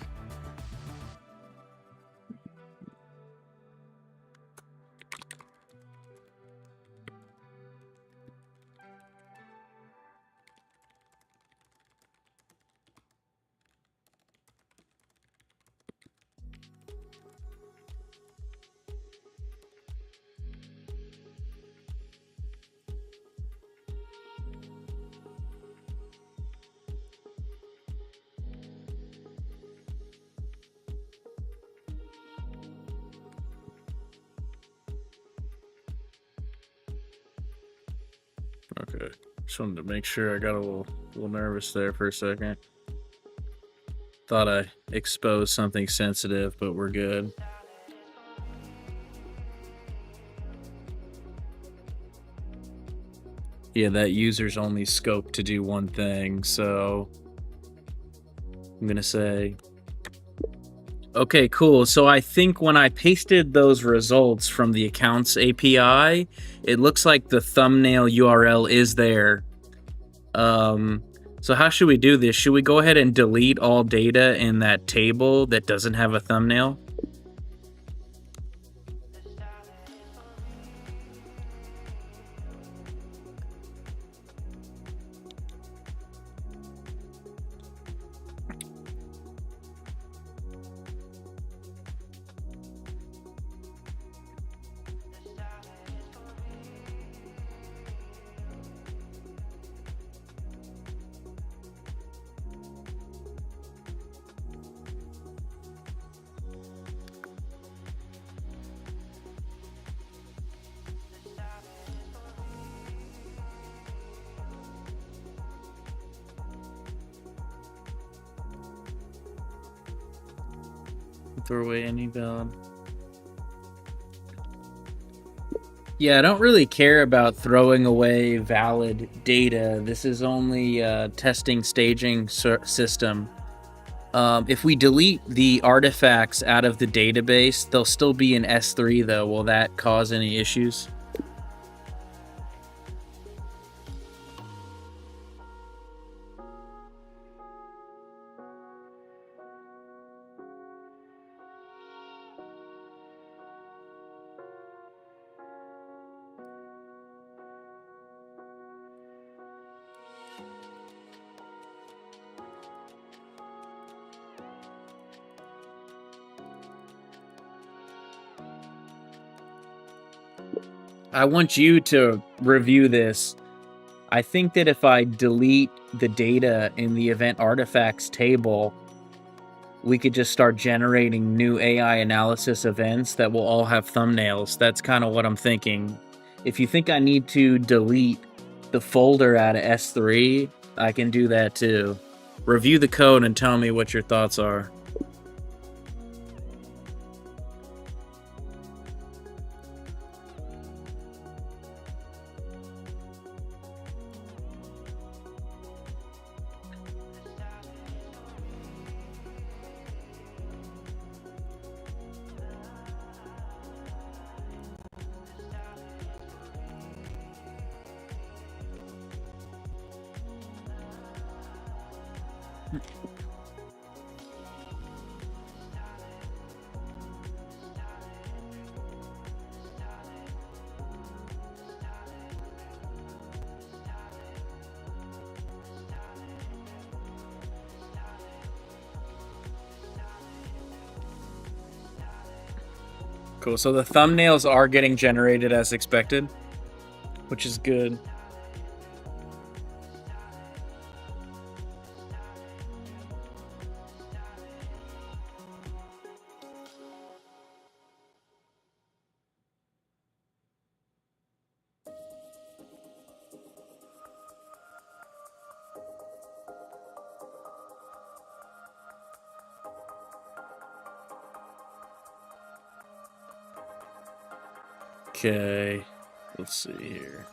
Okay, just wanted to make sure. I got a little nervous there for a second. Thought I exposed something sensitive, but we're good. Yeah, that user's only scoped to do one thing, so I'm gonna say, okay, cool. So I think when I pasted those results from the accounts API, it looks like the thumbnail URL is there. So how should we do this? Should we go ahead and delete all data in that table that doesn't have a thumbnail? Throw away any valid. Yeah, I don't really care about throwing away valid data. This is only a testing staging system. If we delete the artifacts out of the database, they'll still be in S3 though. Will that cause any issues? I want you to review this. I think that if I delete the data in the event artifacts table, we could just start generating new AI analysis events that will all have thumbnails. That's kind of what I'm thinking. If you think I need to delete the folder out of S3, I can do that too. Review the code and tell me what your thoughts are. Cool, so the thumbnails are getting generated as expected, which is good. Okay, let's see here.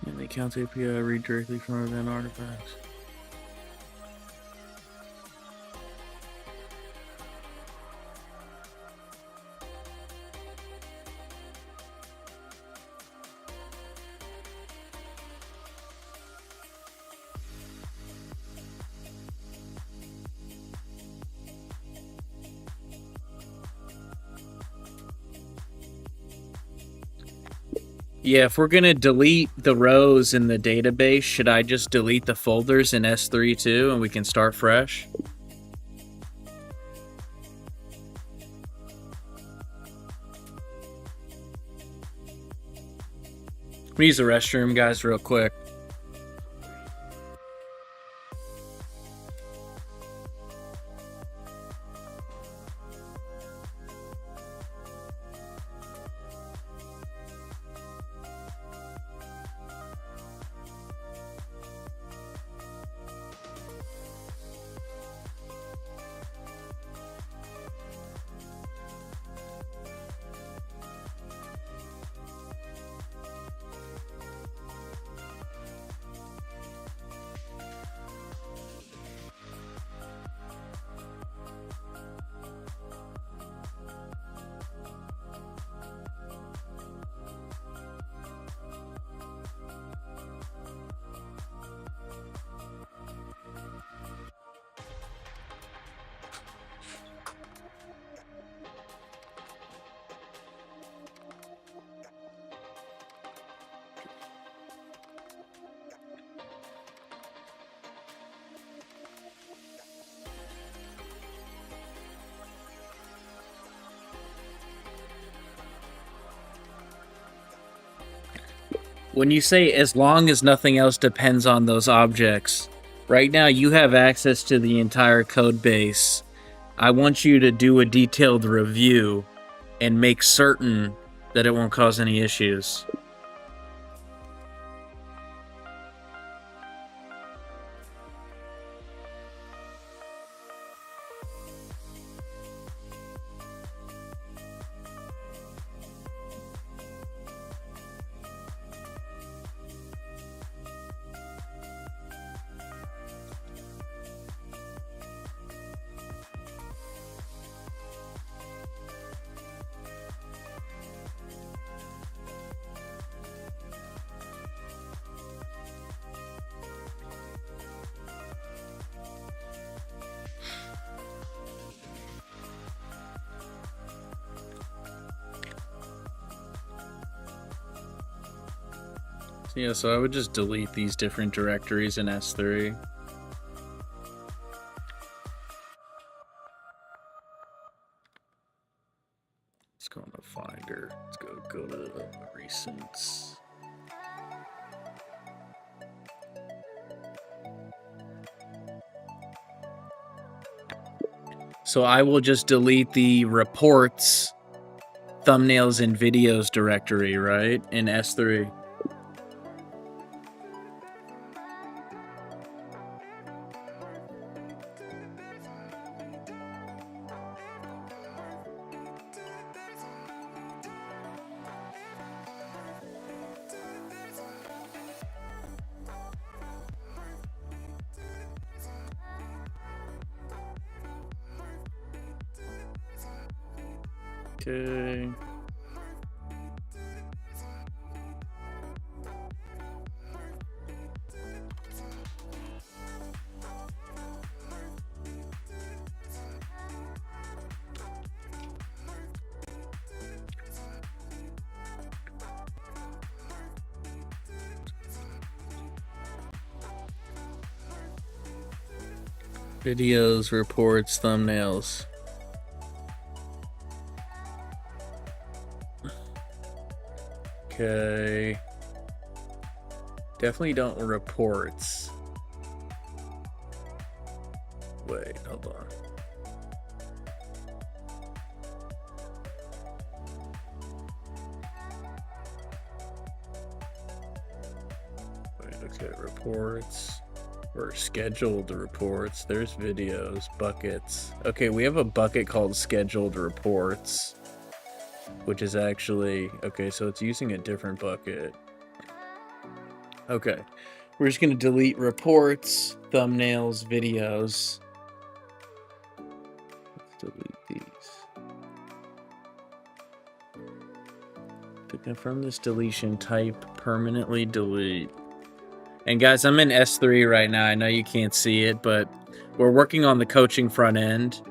And the accounts API read directly from event artifacts. Yeah, if we're gonna delete the rows in the database, should I just delete the folders in S3 too, and we can start fresh? Let me use the restroom, guys, real quick. When you say as long as nothing else depends on those objects, right now you have access to the entire code base. I want you to do a detailed review and make certain that it won't cause any issues. Yeah, so I would just delete these different directories in S3. Let's go on the Finder. Let's go to recents. So I will just delete the reports, thumbnails, and videos directory, right? In S3. Okay. Videos, reports, thumbnails. Okay. Definitely don't reports. Wait, hold on. Wait, okay, reports. Or scheduled reports. There's videos, buckets. Okay, we have a bucket called scheduled reports, which is actually, okay, so it's using a different bucket. Okay, we're just gonna delete reports, thumbnails, videos. Let's delete these. To confirm this deletion, type permanently delete. And guys, I'm in S3 right now. I know you can't see it, but we're working on the coaching front end.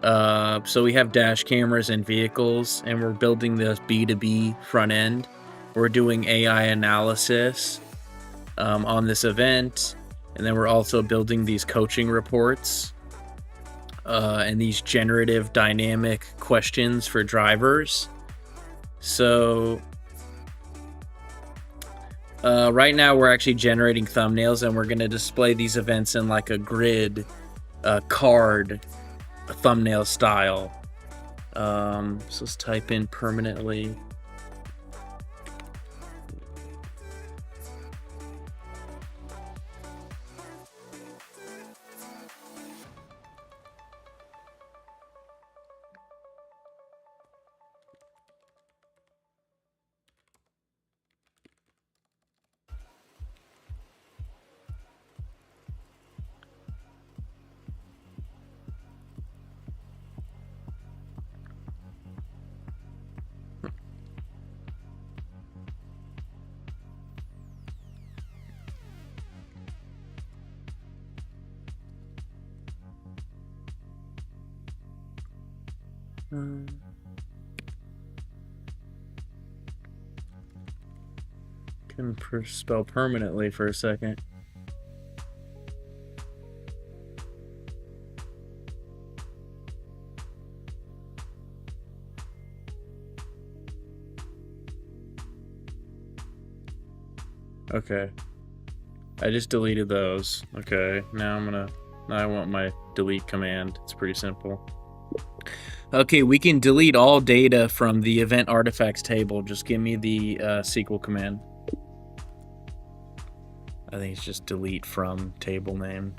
So we have dash cameras and vehicles, and we're building this B2B front end. We're doing AI analysis on this event, and then we're also building these coaching reports and these generative dynamic questions for drivers. So right now we're actually generating thumbnails, and we're going to display these events in like a grid card thumbnail style. So let's type in permanently. Can spell permanently for a second. Okay. I just deleted those. Okay, now I want my delete command. It's pretty simple. Okay, we can delete all data from the event artifacts table. Just give me the SQL command. I think it's just delete from table name.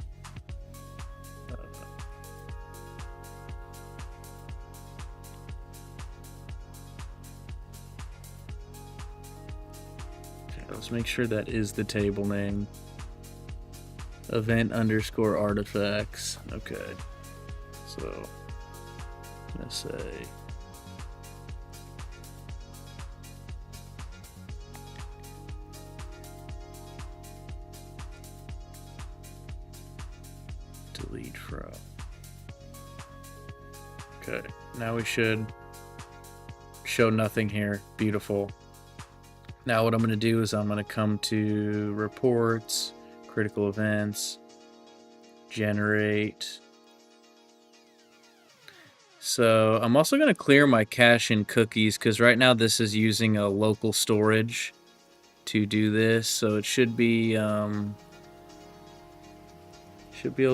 Okay, let's make sure that is the table name. Event underscore artifacts. Okay, so I'm gonna say delete from. Okay, now we should show nothing here. Beautiful. Now what I'm going to do is I'm going to come to reports, critical events, generate. So I'm also going to clear my cache and cookies because right now this is using a local storage to do this. So it should be able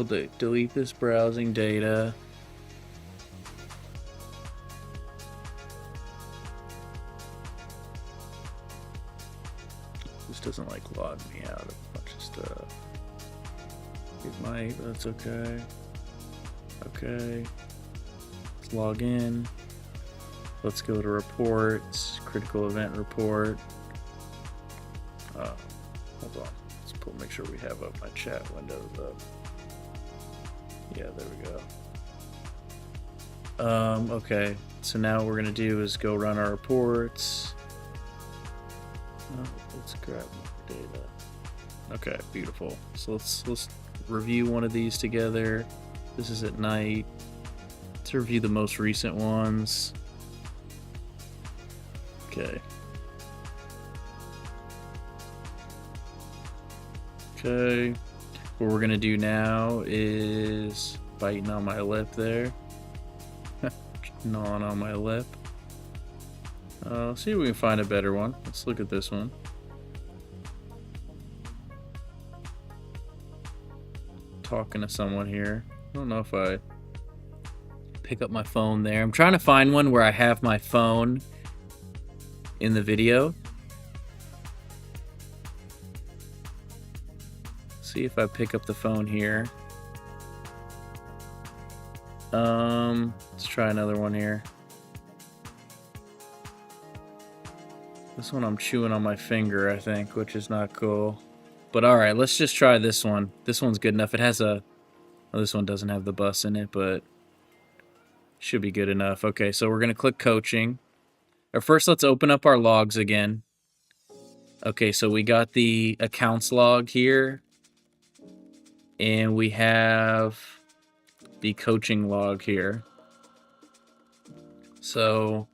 to delete this browsing data. This doesn't like log me out of a bunch of stuff. It might, but that's okay. Okay. Let's log in. Let's go to reports, critical event report. Hold on. Let's make sure we have up my chat windows up. Yeah, there we go. Okay. So now what we're gonna do is go run our reports. Let's grab more data. Okay, beautiful. So let's review one of these together. This is at night. Let's review the most recent ones. Okay. Okay. What we're gonna do now is biting on my lip there. Gnawing on my lip. See if we can find a better one. Let's look at this one. Talking to someone here. I don't know if I pick up my phone there. I'm trying to find one where I have my phone in the video. See if I pick up the phone here. Let's try another one here. This one I'm chewing on my finger, I think, which is not cool. But alright, let's just try this one. This one's good enough. It has a... Oh, this one doesn't have the bus in it, but... should be good enough. Okay, so we're going to click coaching. Or first, let's open up our logs again. Okay, so we got the accounts log here. And we have the coaching log here. So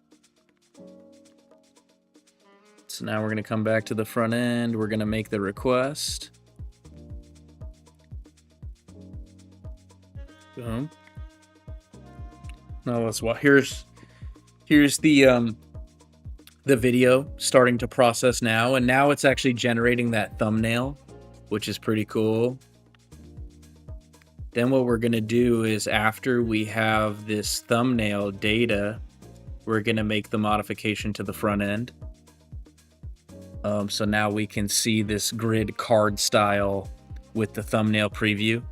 now we're going to come back to the front end. We're going to make the request. Boom. Now let's watch. Here's the video starting to process now, and now it's actually generating that thumbnail, which is pretty cool. Then what we're going to do is after we have this thumbnail data, we're going to make the modification to the front end. So now we can see this grid card style with the thumbnail preview.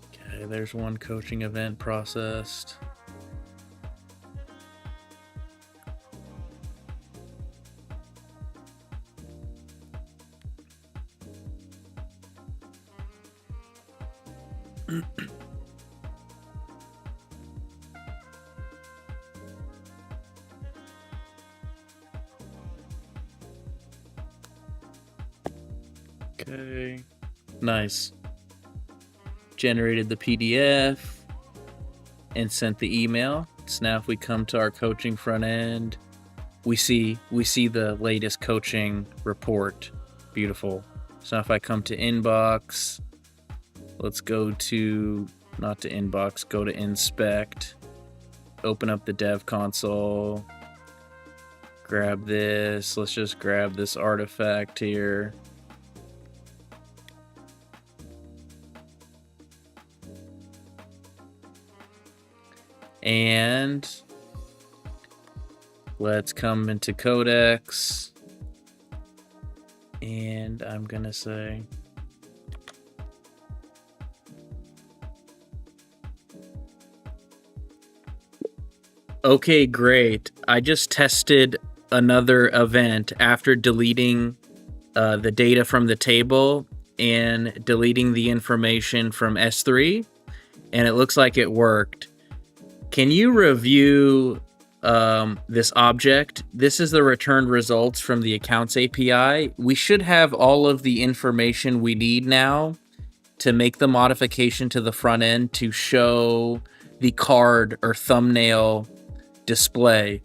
Okay, there's one coaching event processed. Okay, nice. Generated the PDF and sent the email. So now if we come to our coaching front end, we see the latest coaching report. Beautiful. So now if I come to inbox, let's go to, not to inbox, go to inspect, open up the dev console, grab this. Let's just grab this artifact here. And let's come into Codex. And I'm gonna say, okay, great. I just tested another event after deleting the data from the table and deleting the information from S3, and it looks like it worked. Can you review this object. This is the returned results from the accounts API. We should have all of the information we need now to make the modification to the front end to show the card or thumbnail display.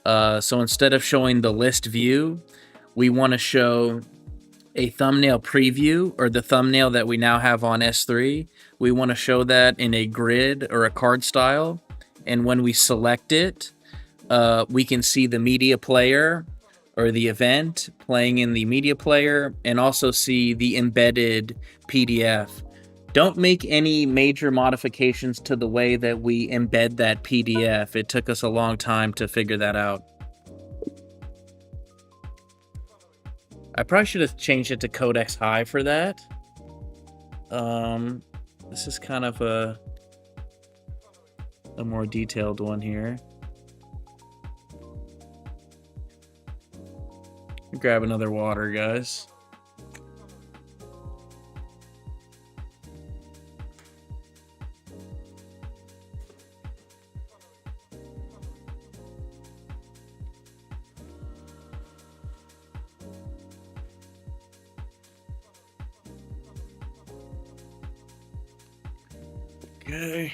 So instead of showing the list view, we want to show a thumbnail preview, or the thumbnail that we now have on S3. We want to show that in a grid or a card style. And when we select it, we can see the media player or the event playing in the media player, and also see the embedded PDF. Don't make any major modifications to the way that we embed that PDF. It took us a long time to figure that out. I probably should have changed it to Codex High for that. This is kind of a more detailed one here. Grab another water, guys. Okay.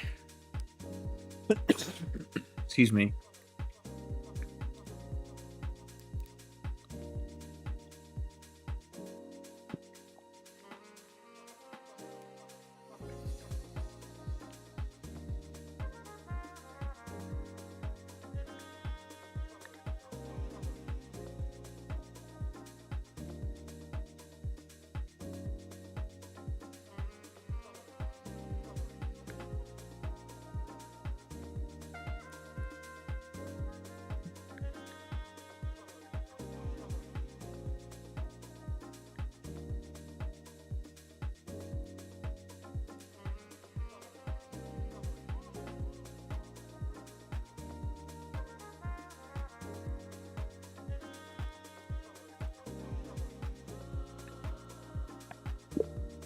Excuse me.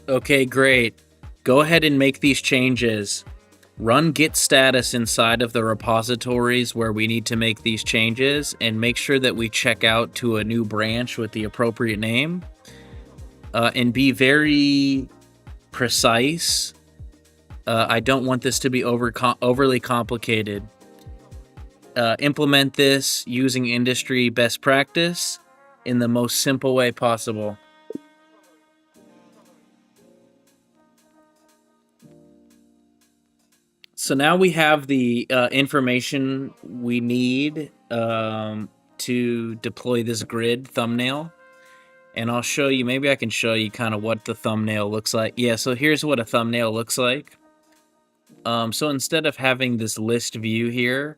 Okay, great. Go ahead and make these changes. Run git status inside of the repositories where we need to make these changes, and make sure that we check out to a new branch with the appropriate name. And be very precise. I don't want this to be overly complicated. Implement this using industry best practice in the most simple way possible. So now we have the information we need to deploy this grid thumbnail. And I'll show you, maybe I can show you kind of what the thumbnail looks like. Yeah, so here's what a thumbnail looks like. So instead of having this list view here,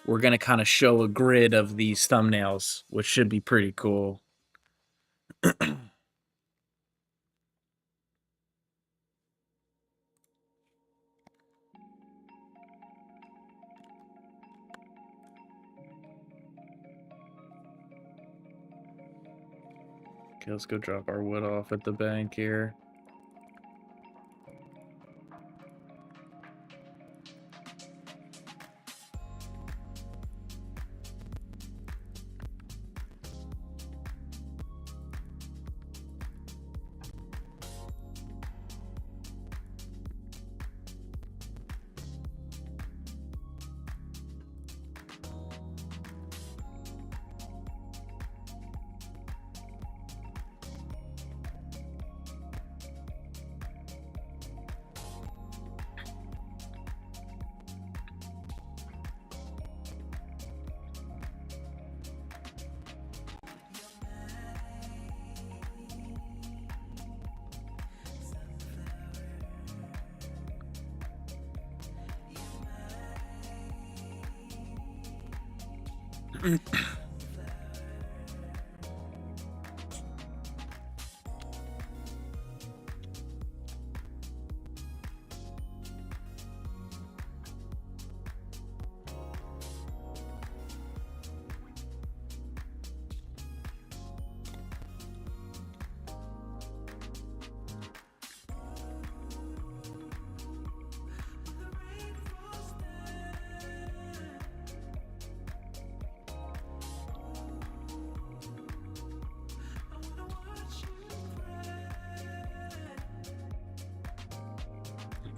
we're going to kind of show a grid of these thumbnails, which should be pretty cool. Okay, let's go drop our wood off at the bank here.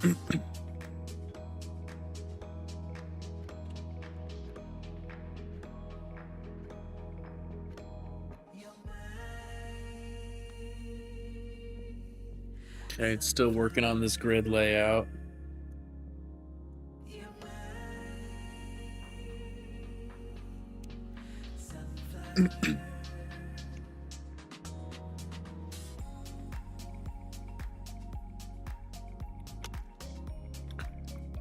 Okay, it's still working on this grid layout.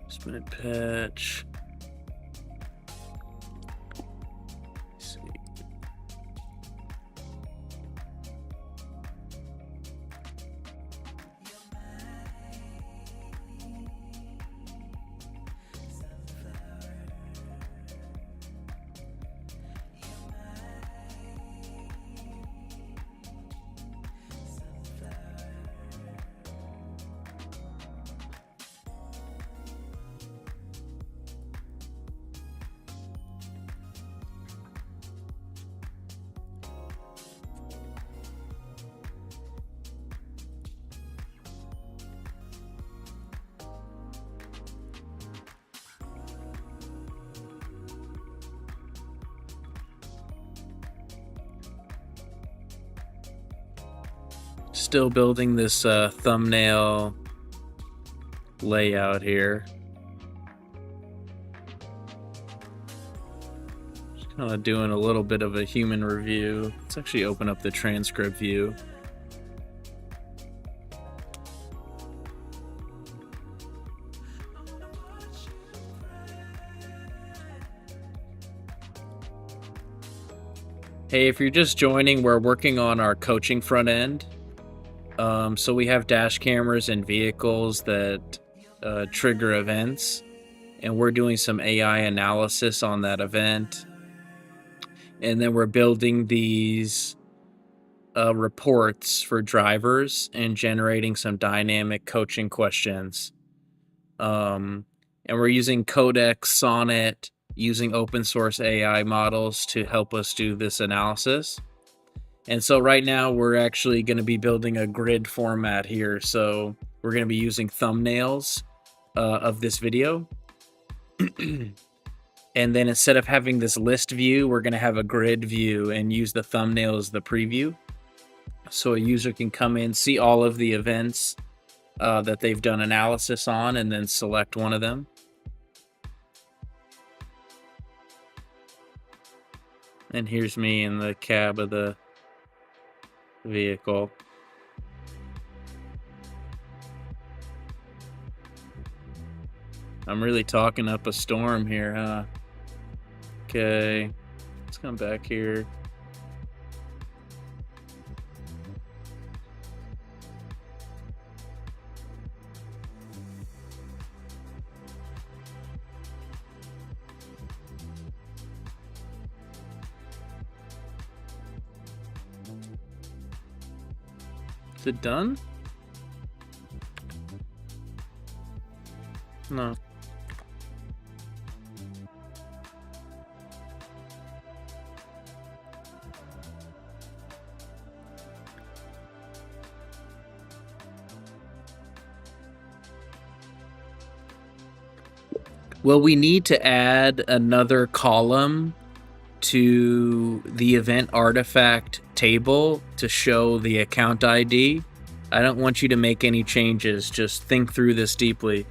Spin patch. Let's see. Still building this thumbnail layout here. Just kind of doing a little bit of a human review. Let's actually open up the transcript view. Hey, if you're just joining, we're working on our coaching front end. So we have dash cameras and vehicles that trigger events, and we're doing some AI analysis on that event. And then we're building these reports for drivers and generating some dynamic coaching questions. And we're using Codex, Sonnet, using open source AI models to help us do this analysis. And so right now we're actually going to be building a grid format here. So we're going to be using thumbnails of this video. And then instead of having this list view, we're going to have a grid view and use the thumbnail as the preview. So a user can come in, see all of the events that they've done analysis on, and then select one of them. And here's me in the cab of the vehicle. I'm really talking up a storm here, huh? Okay, let's come back here. Is it done? No. Well, we need to add another column to the event artifact table to show the account ID. I don't want you to make any changes. Just think through this deeply.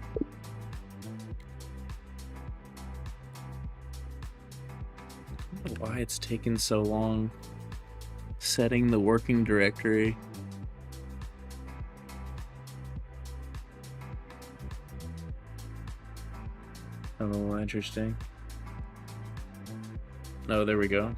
I don't know why it's taken so long setting the working directory. Oh, interesting. Oh, there we go.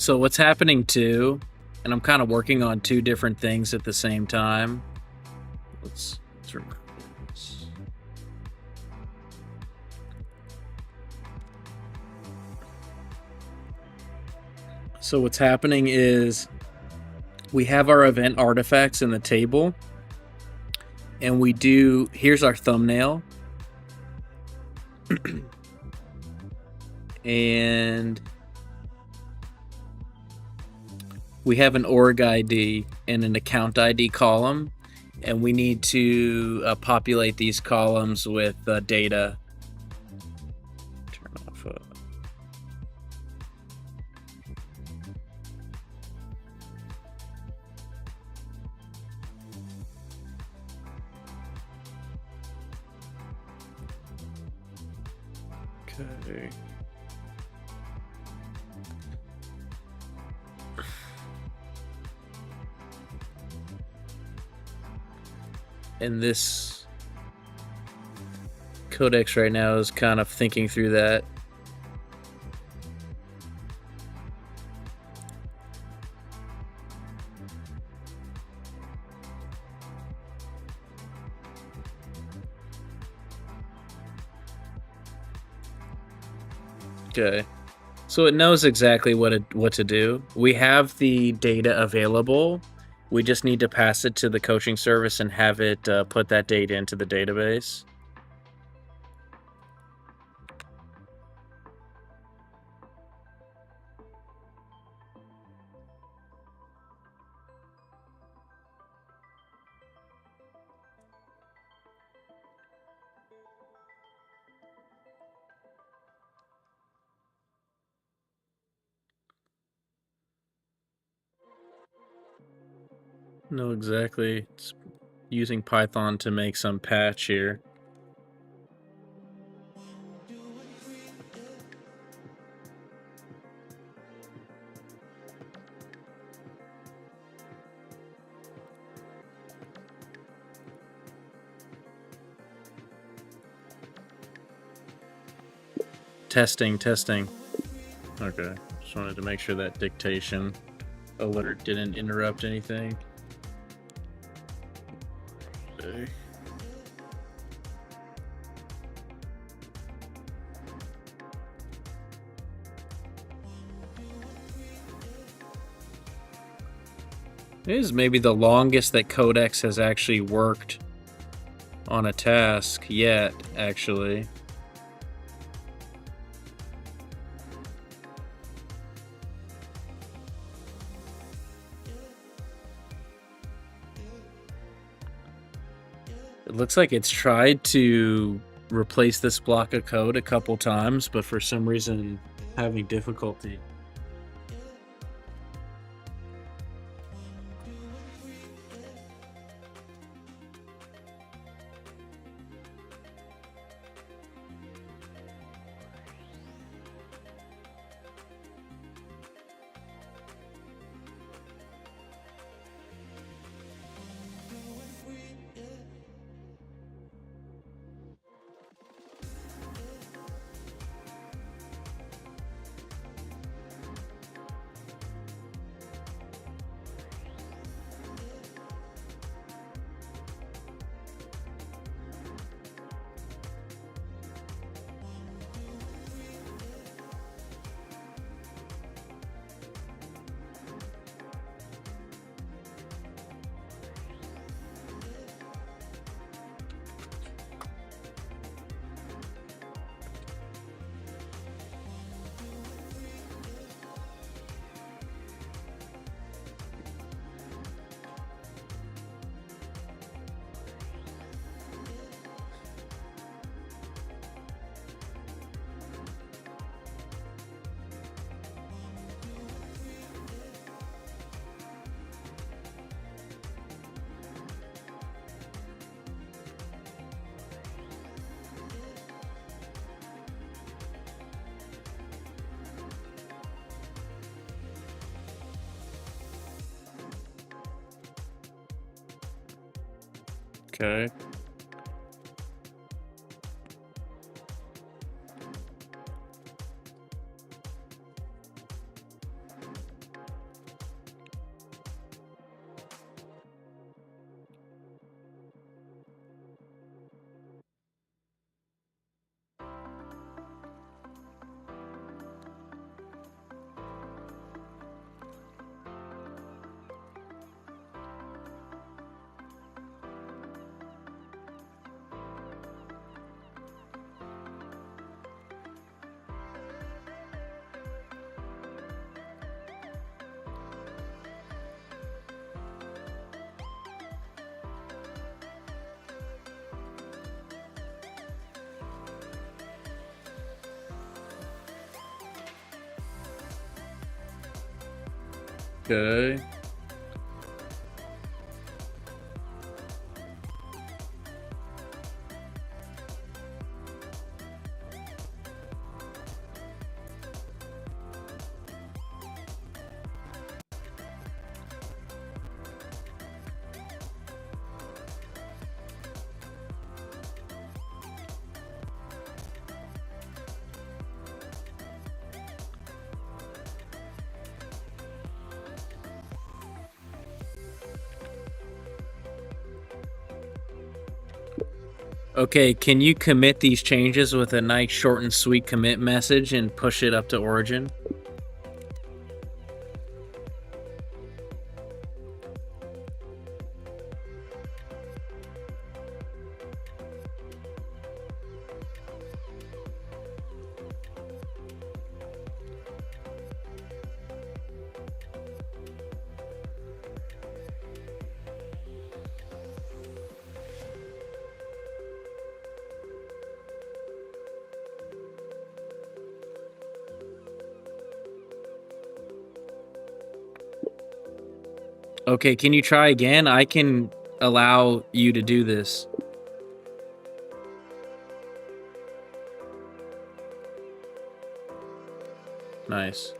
So what's happening too, and I'm kind of working on two different things at the same time. Let's remember this. So what's happening is we have our event artifacts in the table, and here's our thumbnail. And we have an org ID and an account ID column, and we need to populate these columns with data. Turn off. Okay. And this Codex right now is kind of thinking through that. Okay. So it knows exactly what to do. We have the data available. We just need to pass it to the coaching service and have it put that data into the database. No, exactly. It's using Python to make some patch here. Testing. Okay, just wanted to make sure that dictation alert didn't interrupt anything. Okay. It is maybe the longest that Codex has actually worked on a task yet, actually. It looks like it's tried to replace this block of code a couple times, but for some reason having difficulty. Okay. Okay. Okay, can you commit these changes with a nice short and sweet commit message and push it up to origin? Okay, can you try again? I can allow you to do this. Nice.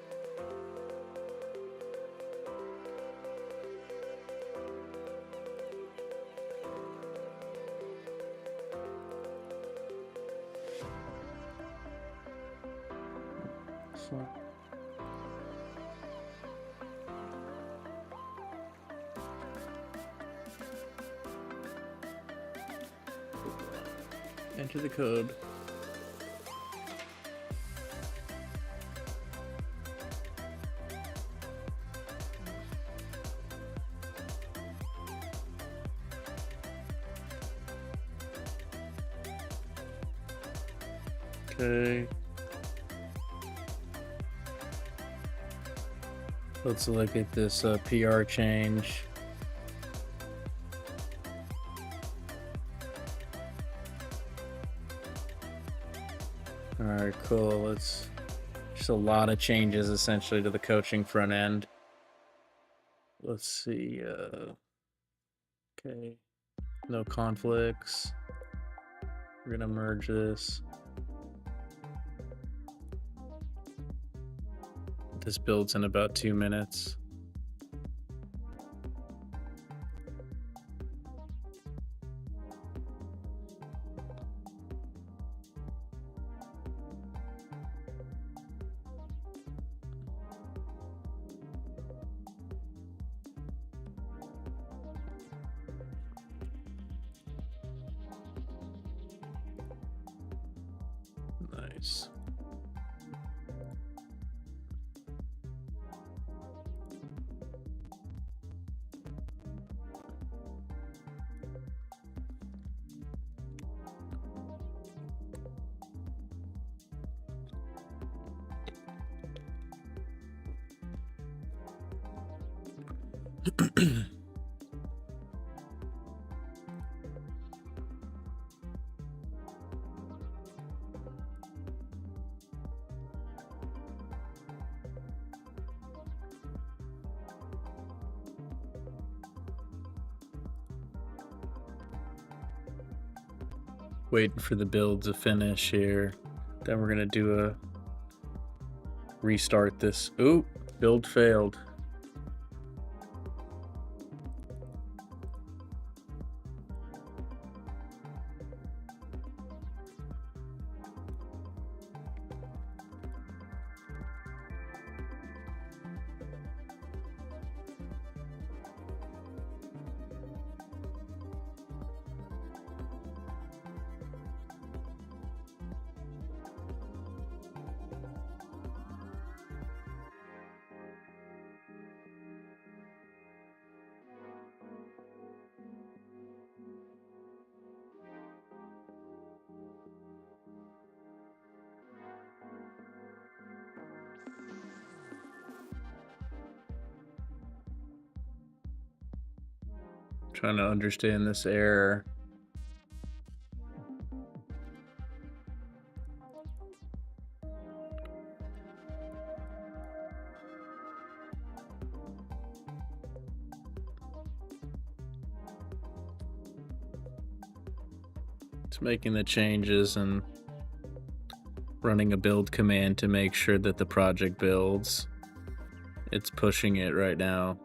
Enter the code. Okay. Let's look at this PR change. All right, cool. Let's just a lot of changes essentially to the coaching front end. Let's see. Okay. No conflicts. We're gonna merge this. This builds in about 2 minutes. Nice. Waiting for the build to finish here. Then we're gonna do a restart this. Ooh, build failed. Trying to understand this error. It's making the changes and running a build command to make sure that the project builds. It's pushing it right now.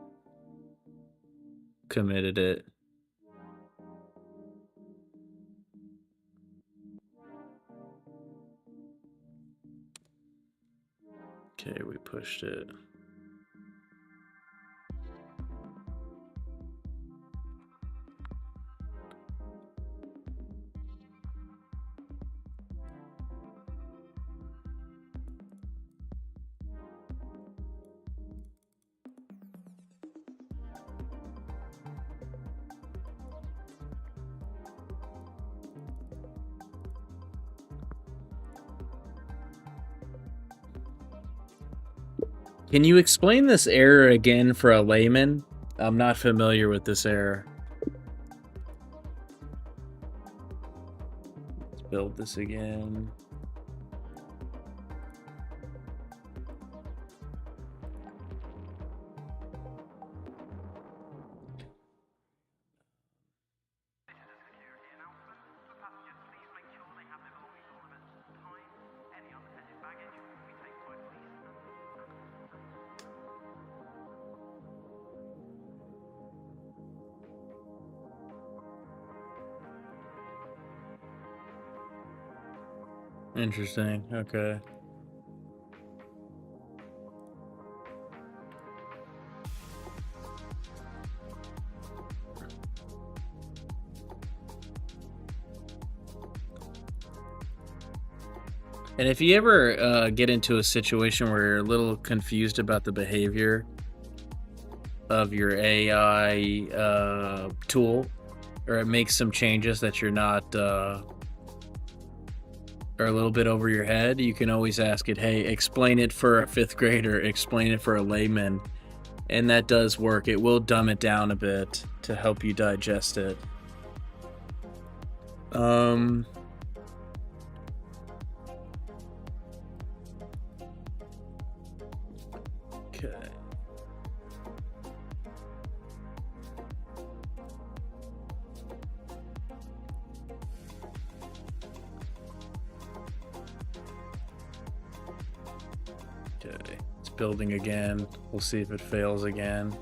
Committed it. Okay, we pushed it. Can you explain this error again for a layman? I'm not familiar with this error. Let's build this again. Interesting. Okay. And if you ever get into a situation where you're a little confused about the behavior of your AI tool, or it makes some changes that you're not are a little bit over your head, you can always ask it, hey, explain it for a 5th grader, explain it for a layman. And that does work. It will dumb it down a bit to help you digest it. Okay. Okay, it's building again. We'll see if it fails again.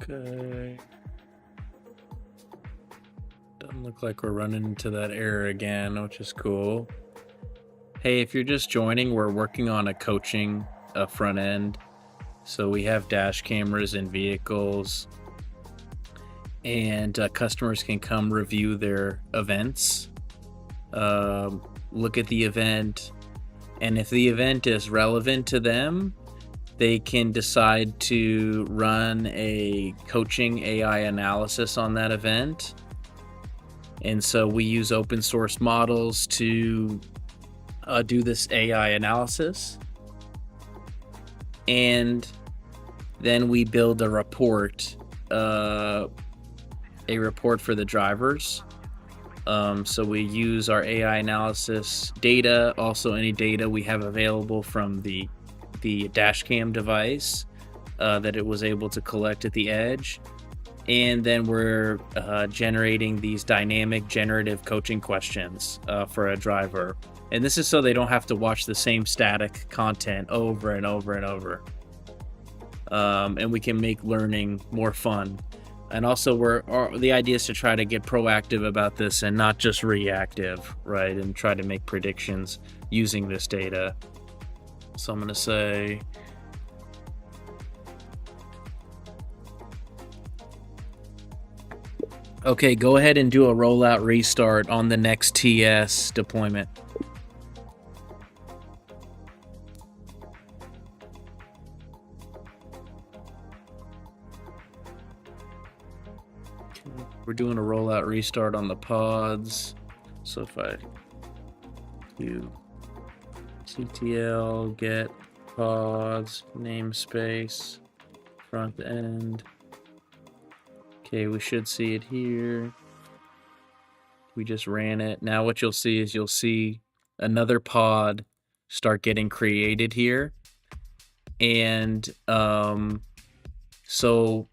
Okay. Doesn't look like we're running into that error again, which is cool. Hey, if you're just joining, we're working on a coaching front end. So we have dash cameras in vehicles, and customers can come review their events, look at the event, and if the event is relevant to them, they can decide to run a coaching AI analysis on that event. And so we use open source models to do this AI analysis. And then we build a report for the drivers. So we use our AI analysis data, also any data we have available from the dashcam device that it was able to collect at the edge. And then we're generating these dynamic generative coaching questions for a driver. And this is so they don't have to watch the same static content over and over and over. And we can make learning more fun. And also the idea is to try to get proactive about this and not just reactive, right? And try to make predictions using this data. So I'm going to say Okay, go ahead and do a rollout restart on the next TS deployment. We're doing a rollout restart on the pods. So if I do CTL get pods namespace front end. Okay, we should see it here. We just ran it. Now what you'll see is you'll see another pod start getting created here. And so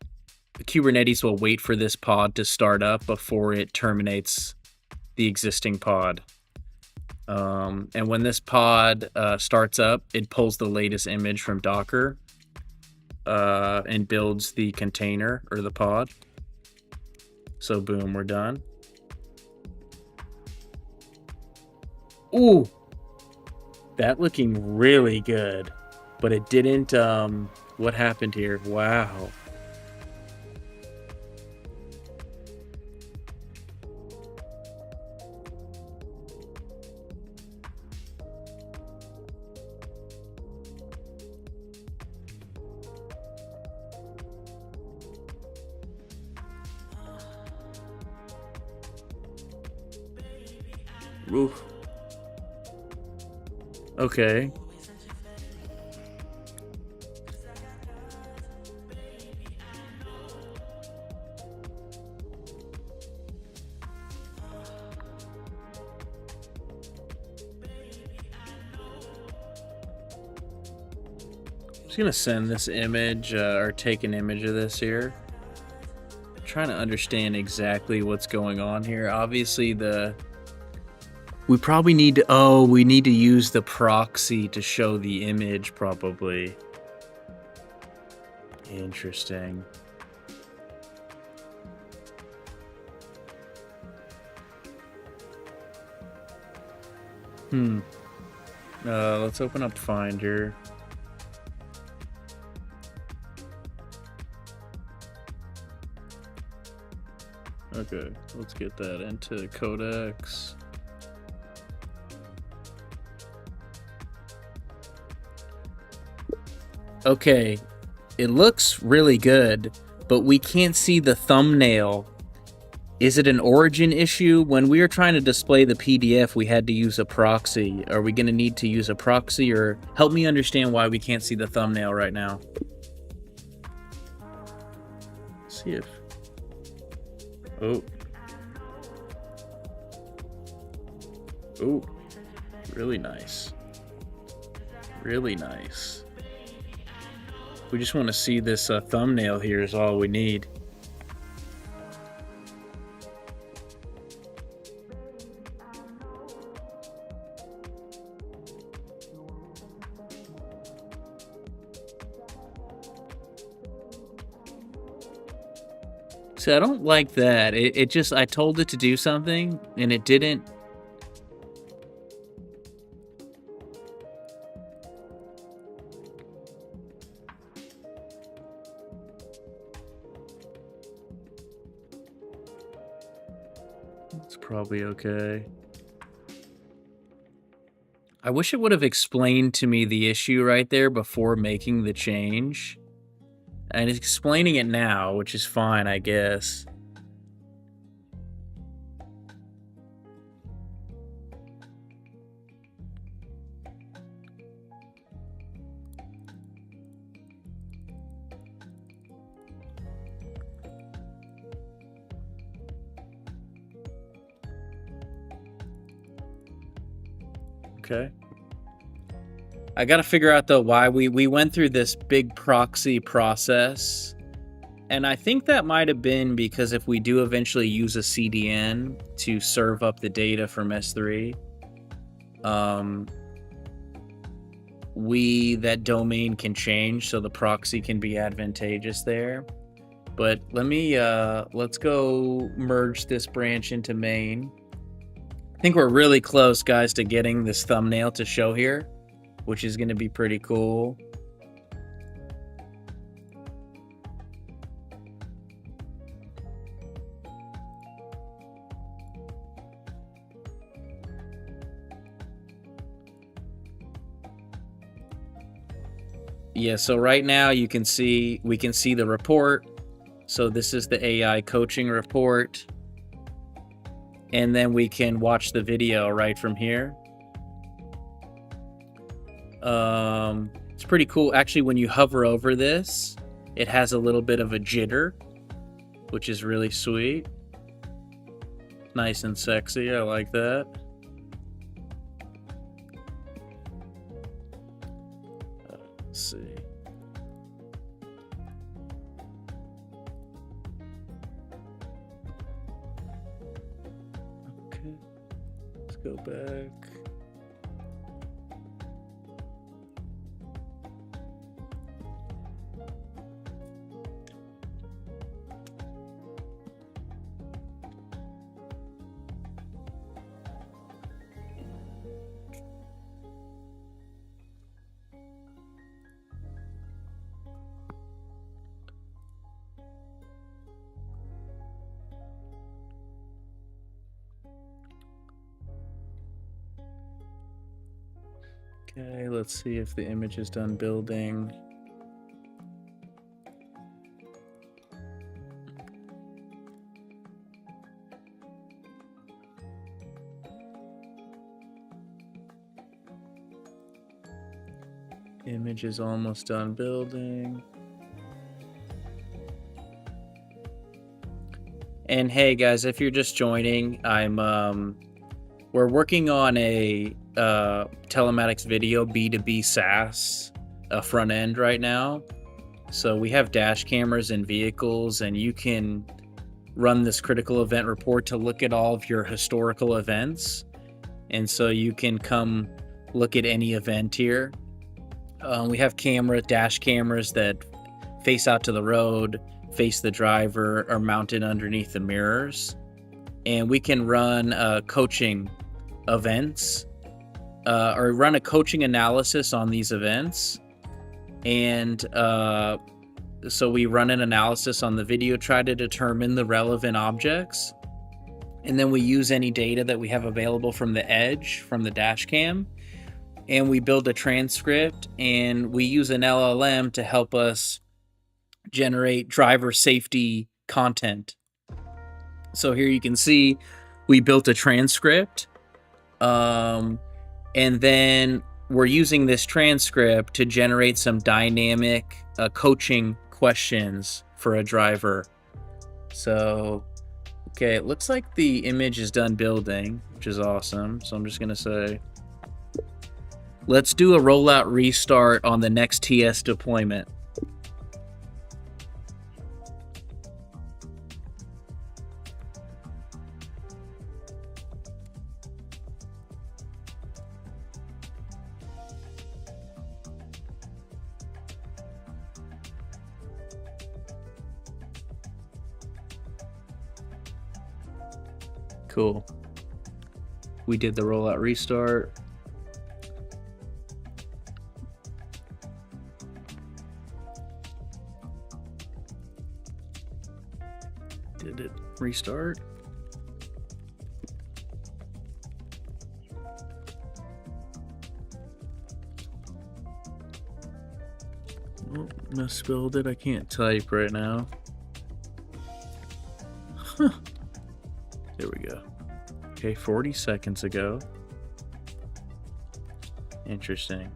Kubernetes will wait for this pod to start up before it terminates the existing pod. And when this pod starts up, it pulls the latest image from Docker and builds the container or the pod. So boom, we're done. Ooh, that looking really good, but it didn't. What happened here? Wow. Oof. Okay. I'm just gonna send this image or take an image of this here. I'm trying to understand exactly what's going on here. Obviously we probably need to, we need to use the proxy to show the image probably. Interesting. Let's open up Finder. Okay, let's get that into Codex. Okay, it looks really good, but we can't see the thumbnail. Is it an origin issue? When we were trying to display the PDF, we had to use a proxy. Are we going to need to use a proxy, or help me understand why we can't see the thumbnail right now? Let's see if... Oh, really nice. Really nice. We just want to see this thumbnail here is all we need. See, I don't like that. It just, I told it to do something and it didn't. It's probably okay. I wish it would have explained to me the issue right there before making the change. And it's explaining it now, which is fine, I guess. Okay. I gotta figure out though why we went through this big proxy process, and I think that might have been because if we do eventually use a CDN to serve up the data from S3, that domain can change, so the proxy can be advantageous there. But let's go merge this branch into main. I think we're really close, guys, to getting this thumbnail to show here, which is going to be pretty cool. Yeah, so right now we can see the report. So this is the AI coaching report. And then we can watch the video right from here. It's pretty cool. Actually, when you hover over this, it has a little bit of a jitter, which is really sweet. Nice and sexy. I like that. Let's see. Okay. Let's go back. Okay, let's see if the image is done building. Image is almost done building. And hey guys, if you're just joining, we're working on a telematics video B2B SaaS front end right now. So we have dash cameras in vehicles, and you can run this critical event report to look at all of your historical events. And so you can come look at any event here. We have dash cameras that face out to the road, face the driver, are mounted underneath the mirrors. And we can run coaching events or run a coaching analysis on these events. And so we run an analysis on the video, try to determine the relevant objects. And then we use any data that we have available from the edge, from the dash cam. And we build a transcript, and we use an LLM to help us generate driver safety content. So here you can see we built a transcript, and then we're using this transcript to generate some dynamic coaching questions for a driver. So, okay, it looks like the image is done building, which is awesome. So I'm just gonna say, let's do a rollout restart on the next TS deployment. Cool. We did the rollout restart. Did it restart? Oh, misspelled it. I can't type right now. Huh. There we go. Okay, 40 seconds ago. Interesting.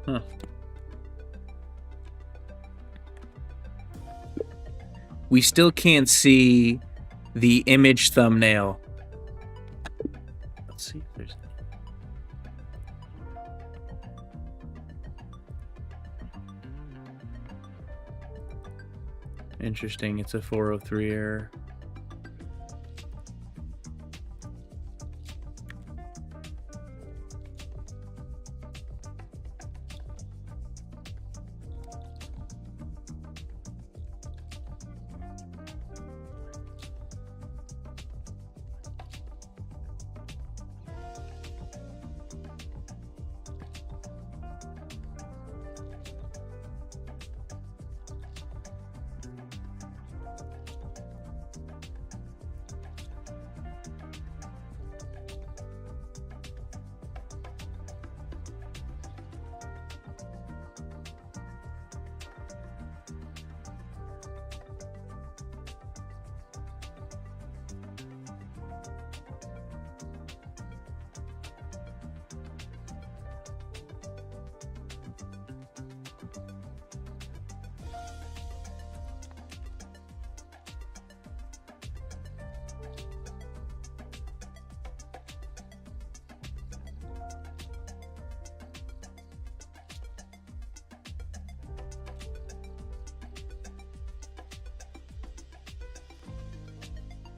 Huh. We still can't see the image thumbnail. Let's see if there's... Interesting, it's a 403 error.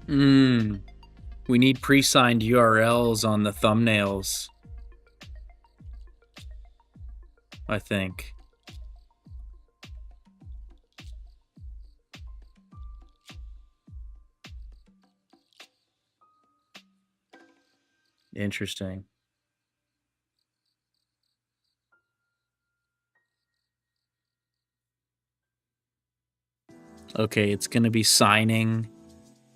We need pre-signed URLs on the thumbnails, I think. Interesting. Okay, it's going to be signing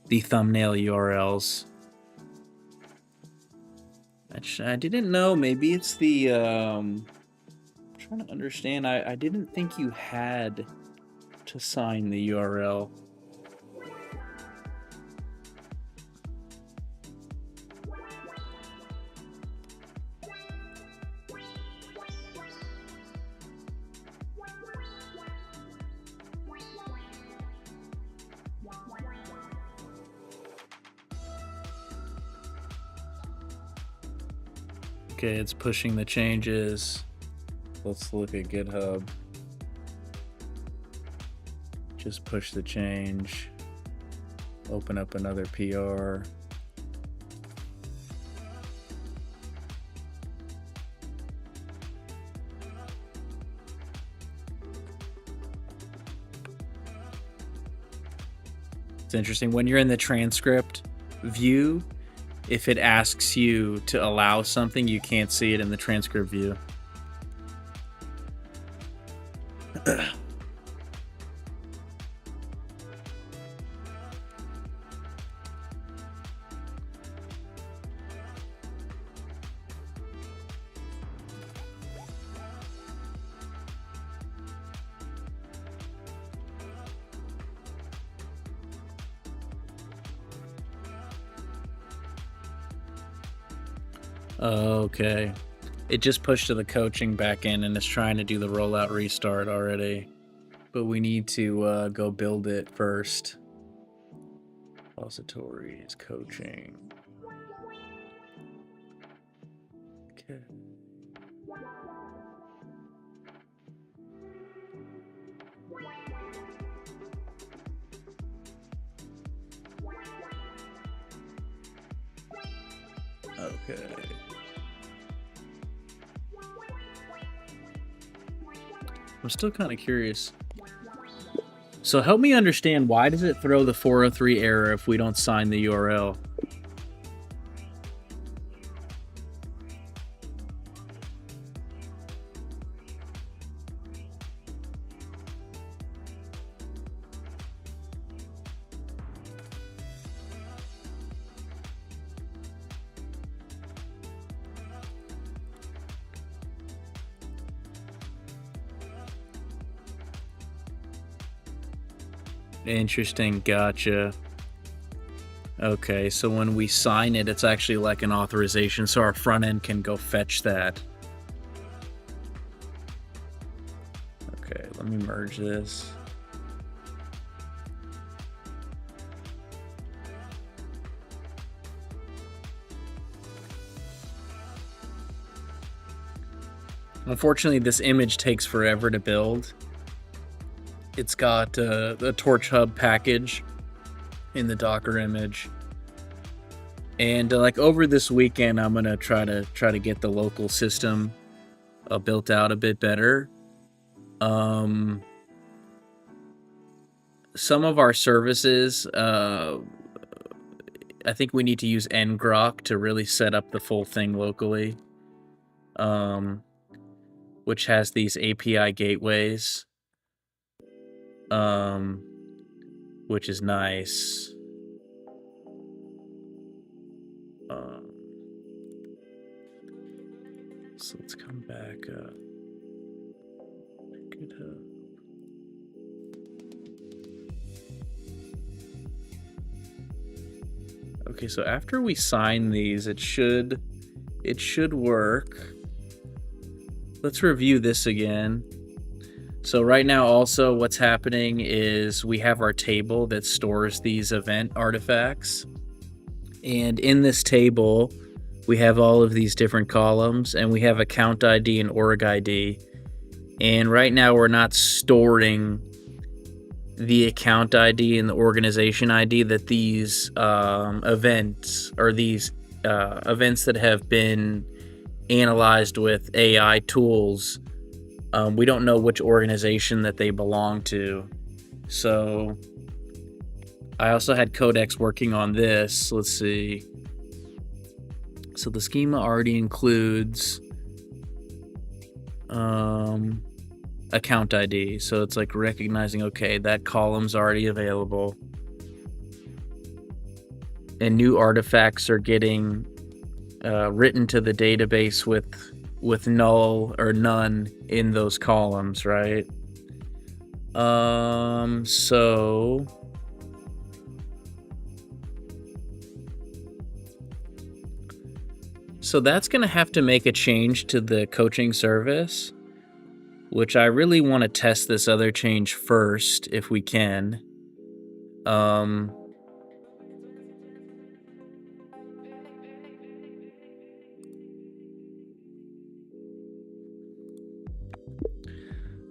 the thumbnail URLs. I didn't know. Maybe it's the... I'm trying to understand. I didn't think you had to sign the URL. Okay, it's pushing the changes. Let's look at GitHub. Just push the change. Open up another PR. It's interesting. When you're in the transcript view, if it asks you to allow something, you can't see it in the transcript view. Okay. It just pushed to the coaching backend and it's trying to do the rollout restart already. But we need to go build it first. Repositories, coaching. Okay. Okay. I'm still kind of curious. So help me understand, why does it throw the 403 error if we don't sign the URL? Interesting, gotcha. Okay, so when we sign it, it's actually like an authorization, so our front end can go fetch that. Okay, let me merge this. Unfortunately, this image takes forever to build. It's got the Torch Hub package in the Docker image, and like over this weekend, I'm gonna try to get the local system built out a bit better. Some of our services, I think we need to use ngrok to really set up the full thing locally, which has these API gateways. Which is nice. So let's come back up. GitHub. Okay, so after we sign these, it should work. Let's review this again. So right now also what's happening is we have our table that stores these event artifacts. And in this table, we have all of these different columns, and we have account ID and org ID. And right now we're not storing the account ID and the organization ID, that these events, or these events that have been analyzed with AI tools, we don't know which organization that they belong to. So I also had Codex working on this. Let's see. So the schema already includes account ID. So it's like recognizing, okay, that column's already available. And new artifacts are getting written to the database with null or none in those columns, right? So that's going to have to make a change to the coaching service, which I really want to test this other change first if we can.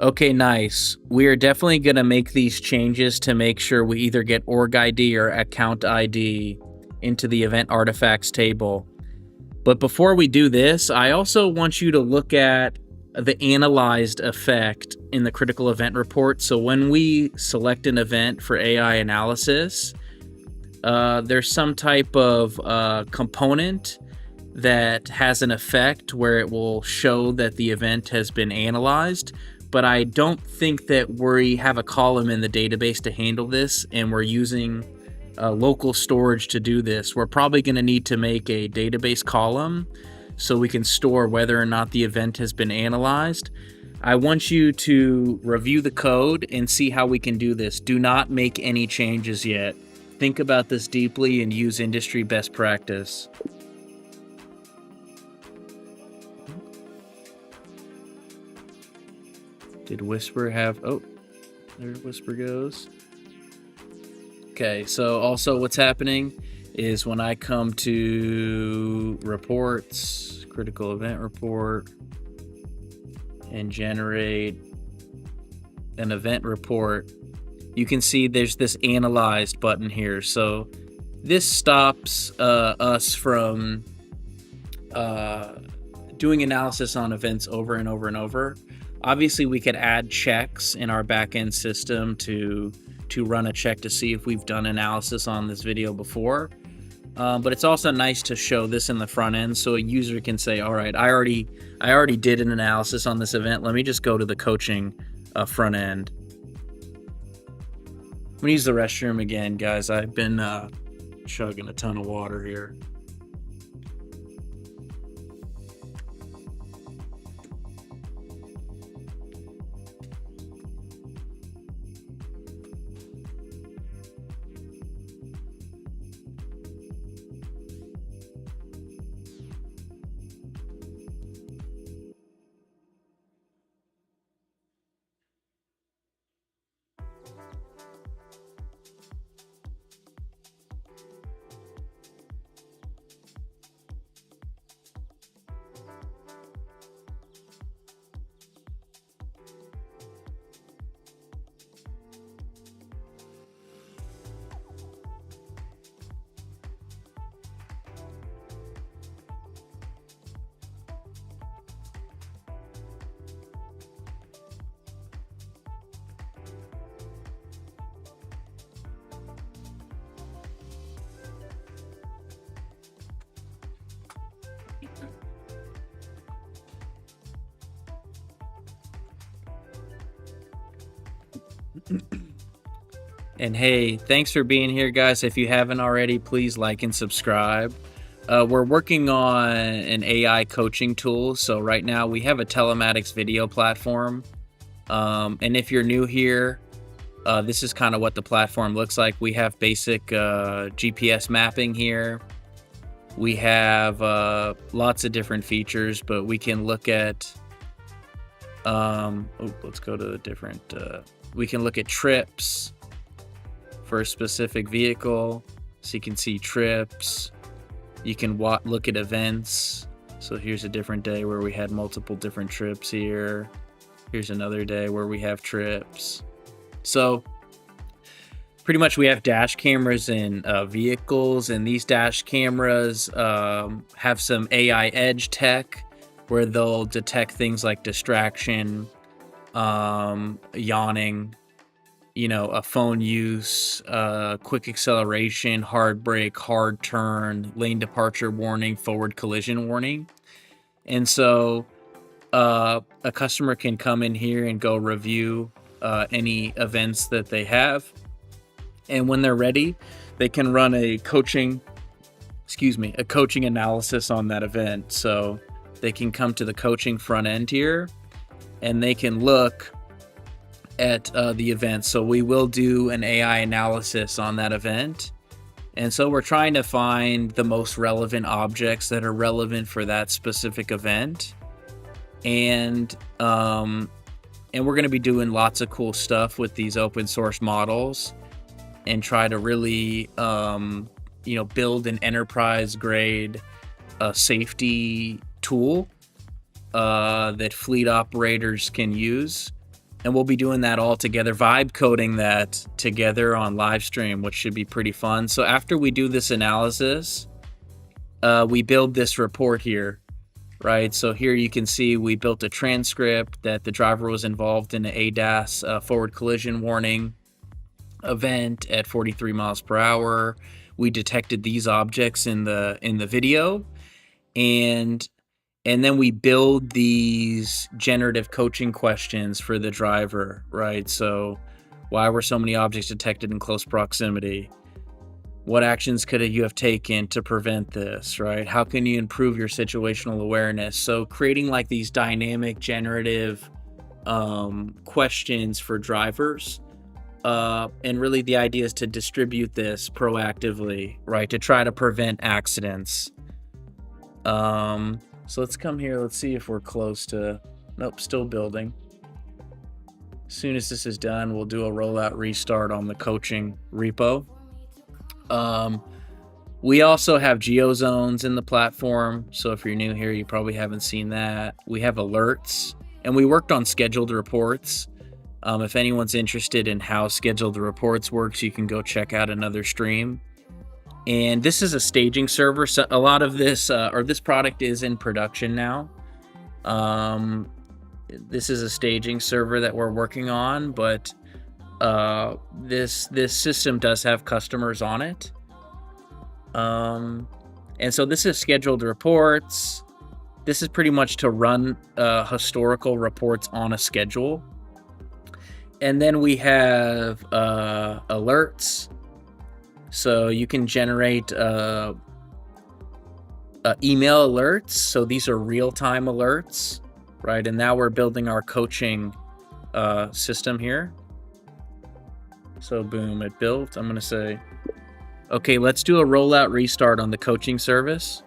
Okay, nice. We are definitely going to make these changes to make sure we either get org ID or account ID into the event artifacts table. But before we do this, I also want you to look at the analyzed effect in the critical event report. So when we select an event for AI analysis, there's some type of component that has an effect where it will show that the event has been analyzed. But I don't think that we have a column in the database to handle this, and we're using local storage to do this. We're probably going to need to make a database column so we can store whether or not the event has been analyzed. I want you to review the code and see how we can do this. Do not make any changes yet. Think about this deeply and use industry best practice. Did Whisper have... Oh, there Whisper goes. Okay, so also what's happening is when I come to reports, critical event report, and generate an event report, you can see there's this analyzed button here. So this stops us from doing analysis on events over and over and over. Obviously, we could add checks in our backend system to run a check to see if we've done analysis on this video before. But it's also nice to show this in the front end so a user can say, all right, I already did an analysis on this event. Let me just go to the coaching front end. I'm gonna use the restroom again, guys. I've been chugging a ton of water here. And hey, thanks for being here, guys. If you haven't already, please like and subscribe. We're working on an AI coaching tool. So right now we have a telematics video platform. And if you're new here, this is kind of what the platform looks like. We have basic GPS mapping here. We have lots of different features, but we can look at, let's go to a different, we can look at trips for a specific vehicle. So you can see trips. You can look at events. So here's a different day where we had multiple different trips here. Here's another day where we have trips. So pretty much we have dash cameras in vehicles, and these dash cameras have some AI edge tech where they'll detect things like distraction, yawning, a phone use, quick acceleration, hard brake, hard turn, lane departure warning, forward collision warning. And so a customer can come in here and go review any events that they have. And when they're ready, they can run a coaching analysis on that event. So they can come to the coaching front end here and they can look at the event. So we will do an AI analysis on that event. And so we're trying to find the most relevant objects that are relevant for that specific event. And we're going to be doing lots of cool stuff with these open source models and try to really, build an enterprise grade safety tool that fleet operators can use. And we'll be doing that all together, vibe coding that together on live stream, which should be pretty fun. So after we do this analysis, we build this report here, right? So here you can see we built a transcript that the driver was involved in an ADAS forward collision warning event at 43 miles per hour. We detected these objects in the video, and then we build these generative coaching questions for the driver, right? So why were so many objects detected in close proximity? What actions could you have taken to prevent this, right? How can you improve your situational awareness? So creating like these dynamic generative questions for drivers. And really the idea is to distribute this proactively, right? To try to prevent accidents. So let's come here. Let's see if we're close to, nope, still building. As soon as this is done, we'll do a rollout restart on the coaching repo. We also have geozones in the platform. So if you're new here, you probably haven't seen that. We have alerts, and we worked on scheduled reports. If anyone's interested in how scheduled reports works, you can go check out another stream. And this is a staging server. So a lot of this, this product is in production now. This is a staging server that we're working on, but this system does have customers on it. And so this is scheduled reports. This is pretty much to run historical reports on a schedule. And then we have alerts. So you can generate email alerts. So these are real-time alerts, right? And now we're building our coaching system here. So boom, it built. I'm going to say, okay, let's do a rollout restart on the coaching service.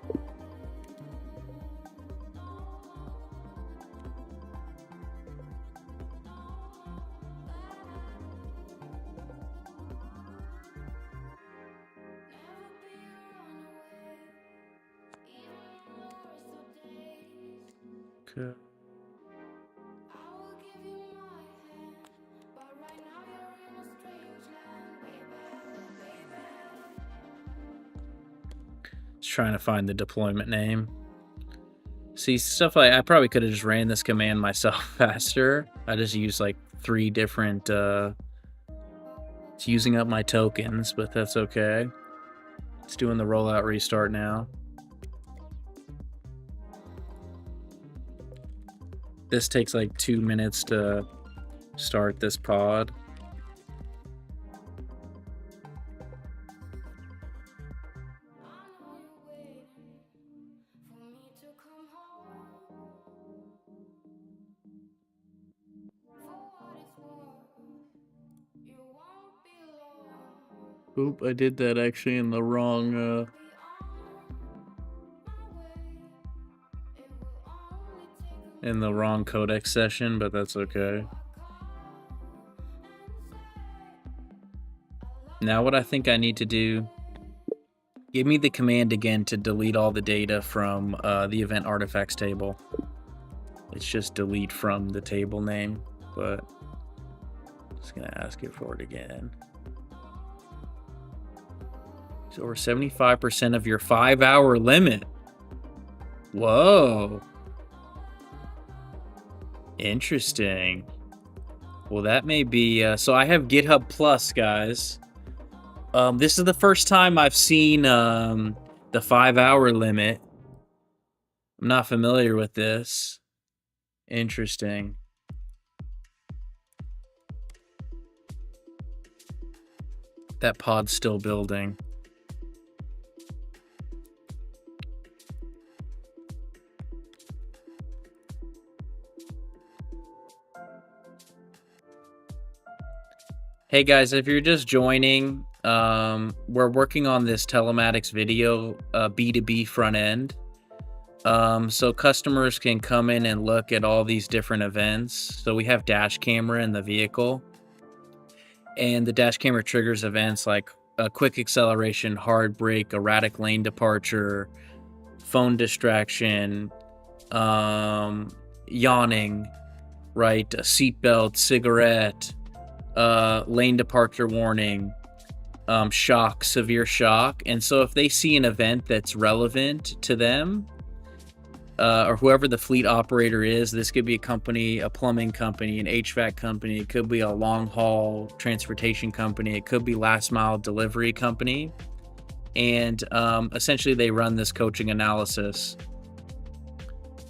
Okay. Just trying to find the deployment name. See, stuff like I probably could have just ran this command myself faster. I just used like 3 different it's using up my tokens, but that's okay. It's doing the rollout restart now. This takes like 2 minutes to start this pod. Oop, I did that actually in the wrong Codex session, but that's okay. Now what I think I need to do, give me the command again to delete all the data from the event artifacts table. It's just delete from the table name, but I'm just gonna ask it for it again. It's over 75% of your 5-hour limit. Whoa. Interesting. Well, that may be... so I have GitHub Plus, guys. This is the first time I've seen the 5-hour limit. I'm not familiar with this. Interesting. That pod's still building. Hey guys, if you're just joining, we're working on this telematics video B2B front end. So customers can come in and look at all these different events. So we have dash camera in the vehicle, and the dash camera triggers events like a quick acceleration, hard brake, erratic lane departure, phone distraction, yawning, right? A seatbelt, cigarette, lane departure warning, shock, severe shock. And so if they see an event that's relevant to them, or whoever the fleet operator is, this could be a company, a plumbing company, an HVAC company, it could be a long haul transportation company, it could be last mile delivery company. And essentially they run this coaching analysis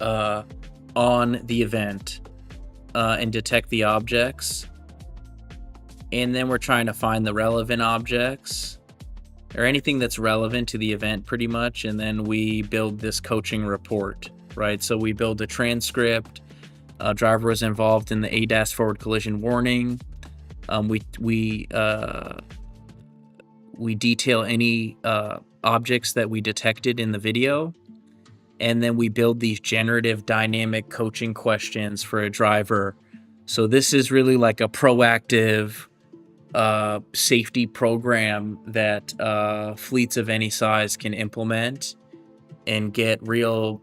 on the event and detect the objects. And then we're trying to find the relevant objects or anything that's relevant to the event pretty much. And then we build this coaching report, right? So we build a transcript. Driver was involved in the ADAS forward collision warning. We detail any objects that we detected in the video. And then we build these generative dynamic coaching questions for a driver. So this is really like a proactive safety program that fleets of any size can implement and get real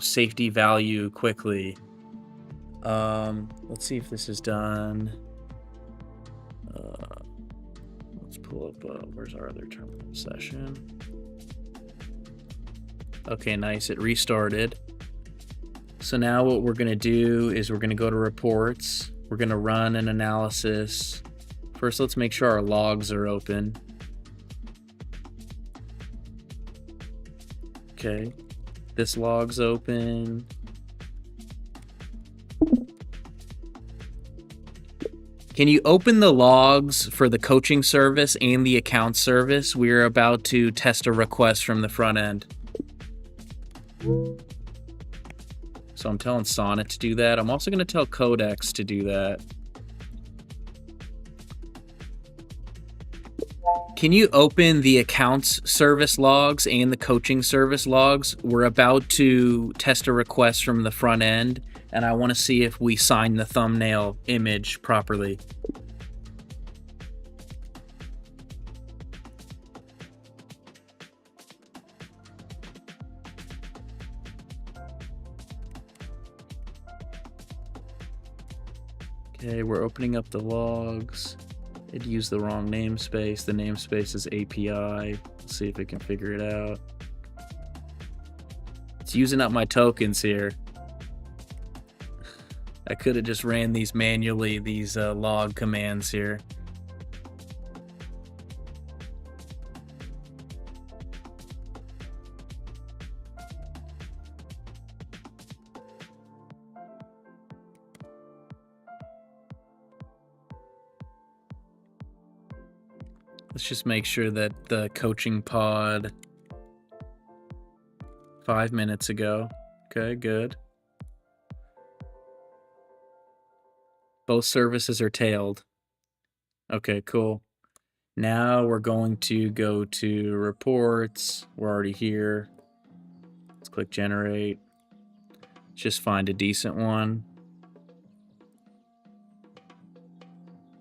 safety value quickly. Let's see if this is done. Let's pull up, where's our other terminal session? Okay, nice, it restarted. So now what we're gonna do is we're gonna go to reports. We're gonna run an analysis. First, let's make sure our logs are open. Okay, this log's open. Can you open the logs for the coaching service and the account service? We're about to test a request from the front end. So I'm telling Sonnet to do that. I'm also going to tell Codex to do that. Can you open the accounts service logs and the coaching service logs? We're about to test a request from the front end, and I want to see if we sign the thumbnail image properly. Okay, we're opening up the logs. It used the wrong namespace. The namespace is API. Let's see if it can figure it out. It's using up my tokens here. I could have just ran these manually, these log commands here. Let's just make sure that the coaching pod 5 minutes ago. Okay, good. Both services are tailed. Okay, cool. Now we're going to go to reports. We're already here. Let's click generate. Just find a decent one.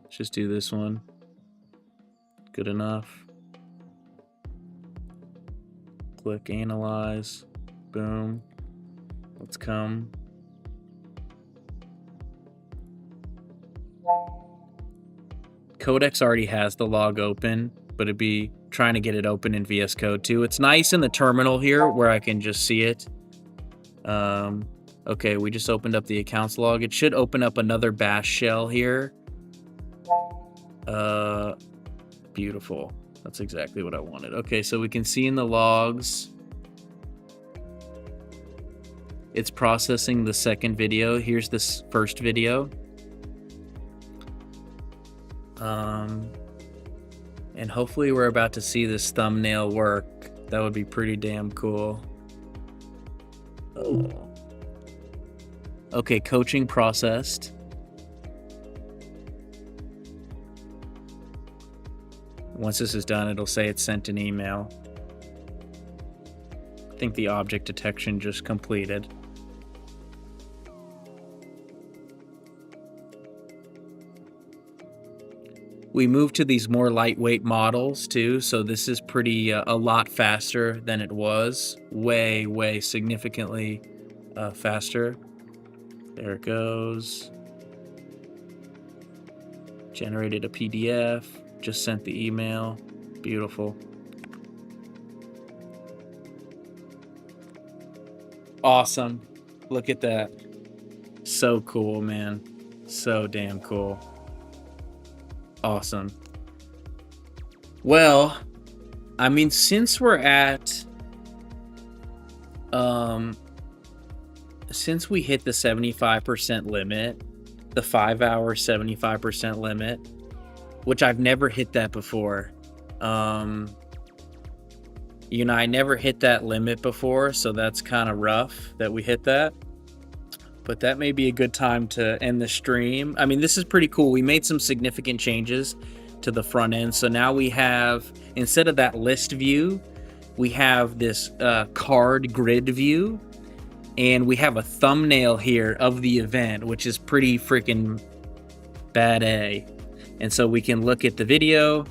Let's just do this one. Good enough. Click analyze. Boom. Let's come. Codex already has the log open, but it'd be trying to get it open in VS Code too. It's nice in the terminal here where I can just see it. Okay, we just opened up the accounts log. It should open up another bash shell here. Beautiful. That's exactly what I wanted. Okay, so we can see in the logs, it's processing the second video. Here's this first video. And hopefully we're about to see this thumbnail work. That would be pretty damn cool. Oh. Okay, coaching processed. Once this is done, it'll say it sent an email. I think the object detection just completed. We moved to these more lightweight models too, so this is pretty a lot faster than it was. Way significantly faster. There it goes. Generated a PDF. Just sent the email. Beautiful. Awesome. Look at that. So cool, man. So damn cool. Awesome. Well, I mean, since we're at since we hit the 75% limit, the 5-hour 75% limit, which I've never hit that before. You know, I never hit that limit before, so that's kind of rough that we hit that. But that may be a good time to end the stream. I mean, this is pretty cool. We made some significant changes to the front end. So now we have, instead of that list view, we have this card grid view. And we have a thumbnail here of the event, which is pretty freaking bad A. And so we can look at the video.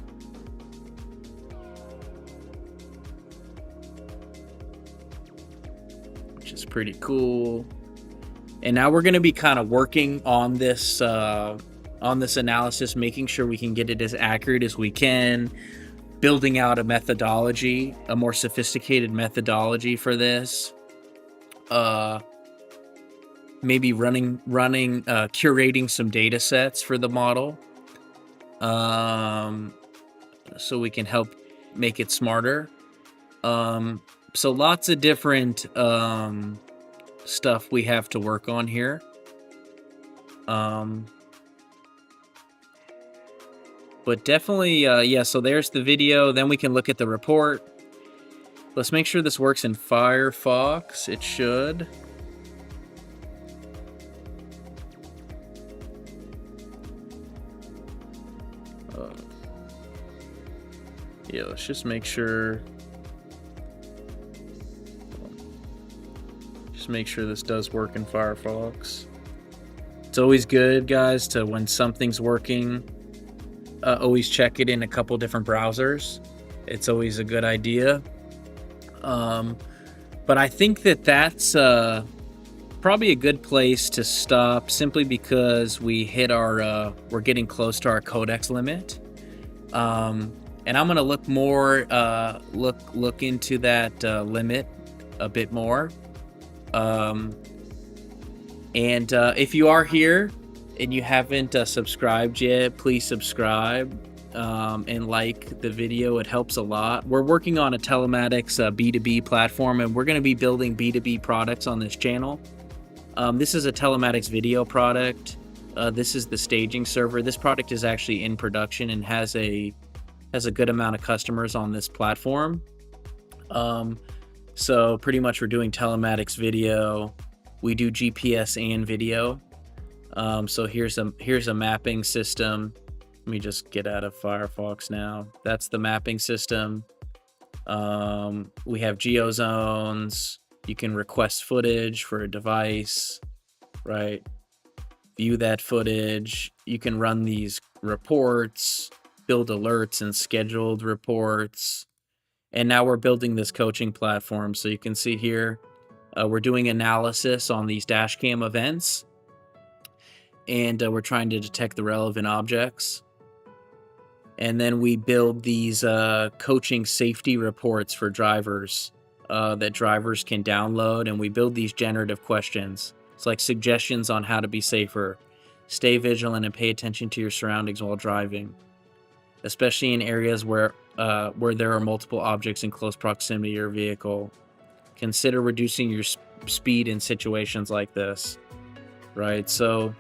Which is pretty cool. And now we're going to be kind of working on this analysis, making sure we can get it as accurate as we can, building out a methodology, a more sophisticated methodology for this. Maybe curating some data sets for the model, so we can help make it smarter. So lots of different stuff we have to work on here. But definitely, yeah, so there's the video. Then we can look at the report. Let's make sure this works in Firefox. It should. Yeah, let's just make sure. Just make sure this does work in Firefox. It's always good, guys, to when something's working, always check it in a couple different browsers. It's always a good idea. But I think that that's probably a good place to stop, simply because we hit our we're getting close to our Codex limit. And I'm gonna look more look into that limit a bit more. And if you are here and you haven't subscribed yet, please subscribe and like the video. It helps a lot. We're working on a telematics B2B platform, and we're going to be building B2B products on this channel. This is a telematics video product. This is the staging server. This product is actually in production and has a good amount of customers on this platform. So pretty much we're doing telematics video. We do GPS and video. So here's a mapping system. Let me just get out of Firefox now. That's the mapping system. We have geozones. You can request footage for a device, right? View that footage. You can run these reports, build alerts and scheduled reports. And now we're building this coaching platform. So you can see here, we're doing analysis on these dashcam events. And we're trying to detect the relevant objects. And then we build these coaching safety reports for drivers that drivers can download. And we build these generative questions. It's like suggestions on how to be safer. Stay vigilant and pay attention to your surroundings while driving, especially in areas where there are multiple objects in close proximity to your vehicle. Consider reducing your speed in situations like this, right? So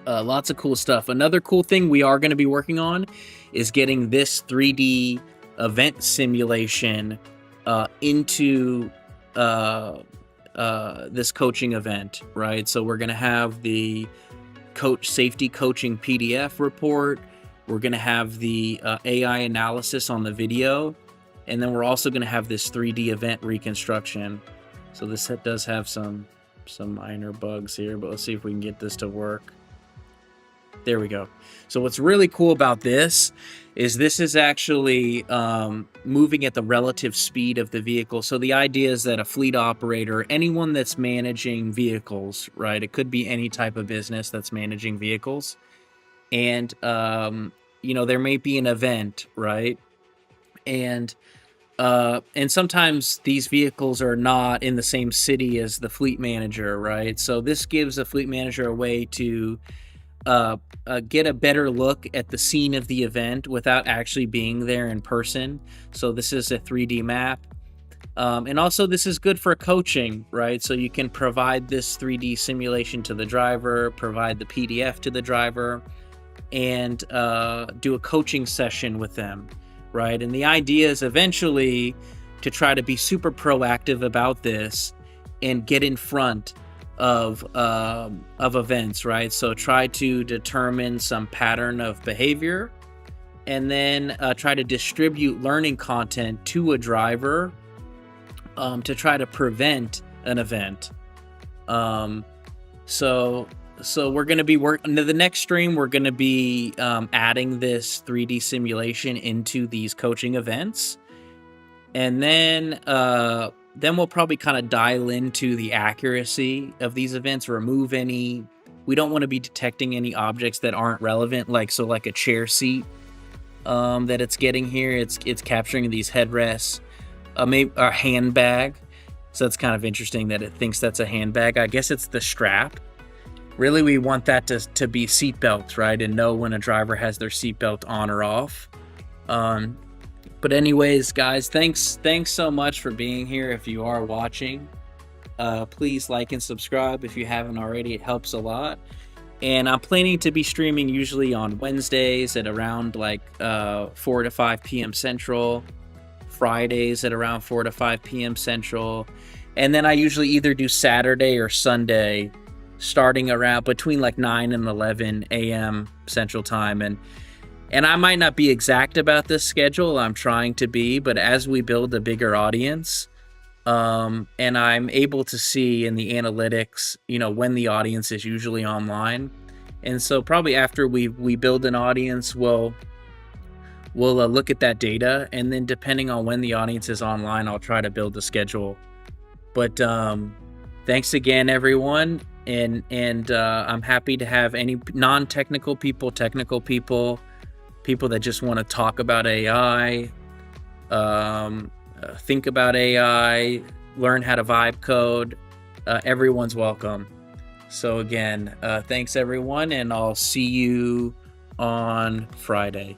lots of cool stuff. Another cool thing we are going to be working on is getting this 3D event simulation into this coaching event, right? So we're going to have the safety coaching PDF report. We're going to have the AI analysis on the video. And then we're also going to have this 3D event reconstruction. So this set does have some minor bugs here, but let's see if we can get this to work. There we go. So what's really cool about this is actually moving at the relative speed of the vehicle. So the idea is that a fleet operator, anyone that's managing vehicles, right? It could be any type of business that's managing vehicles. And, there may be an event, right? And sometimes these vehicles are not in the same city as the fleet manager, right? So this gives a fleet manager a way to get a better look at the scene of the event without actually being there in person. So this is a 3D map. And also this is good for coaching, right? So you can provide this 3D simulation to the driver, provide the PDF to the driver, and do a coaching session with them, right? And the idea is eventually to try to be super proactive about this and get in front of events, right? So try to determine some pattern of behavior, and then try to distribute learning content to a driver to try to prevent an event. So we're going to be working the next stream. We're going to be adding this 3D simulation into these coaching events, and then we'll probably kind of dial into the accuracy of these events. We don't want to be detecting any objects that aren't relevant, like a chair seat that it's getting here. It's capturing these headrests, maybe a handbag. So it's kind of interesting that it thinks that's a handbag. I guess it's the strap. Really, we want that to be seatbelts, right? And know when a driver has their seatbelt on or off. But anyways, guys, thanks so much for being here. If you are watching, please like and subscribe if you haven't already. It helps a lot. And I'm planning to be streaming usually on Wednesdays at around 4 to 5 p.m. Central, Fridays at around 4 to 5 p.m. Central. And then I usually either do Saturday or Sunday, starting around between 9 and 11 a.m. Central Time. And I might not be exact about this schedule. I'm trying to be, but as we build a bigger audience, and I'm able to see in the analytics, when the audience is usually online. And so probably after we build an audience, we'll look at that data, and then depending on when the audience is online, I'll try to build a schedule. But thanks again, everyone. And I'm happy to have any non-technical people, technical people that just want to talk about AI, think about AI, learn how to vibe code. Everyone's welcome. So again, thanks everyone, and I'll see you on Friday.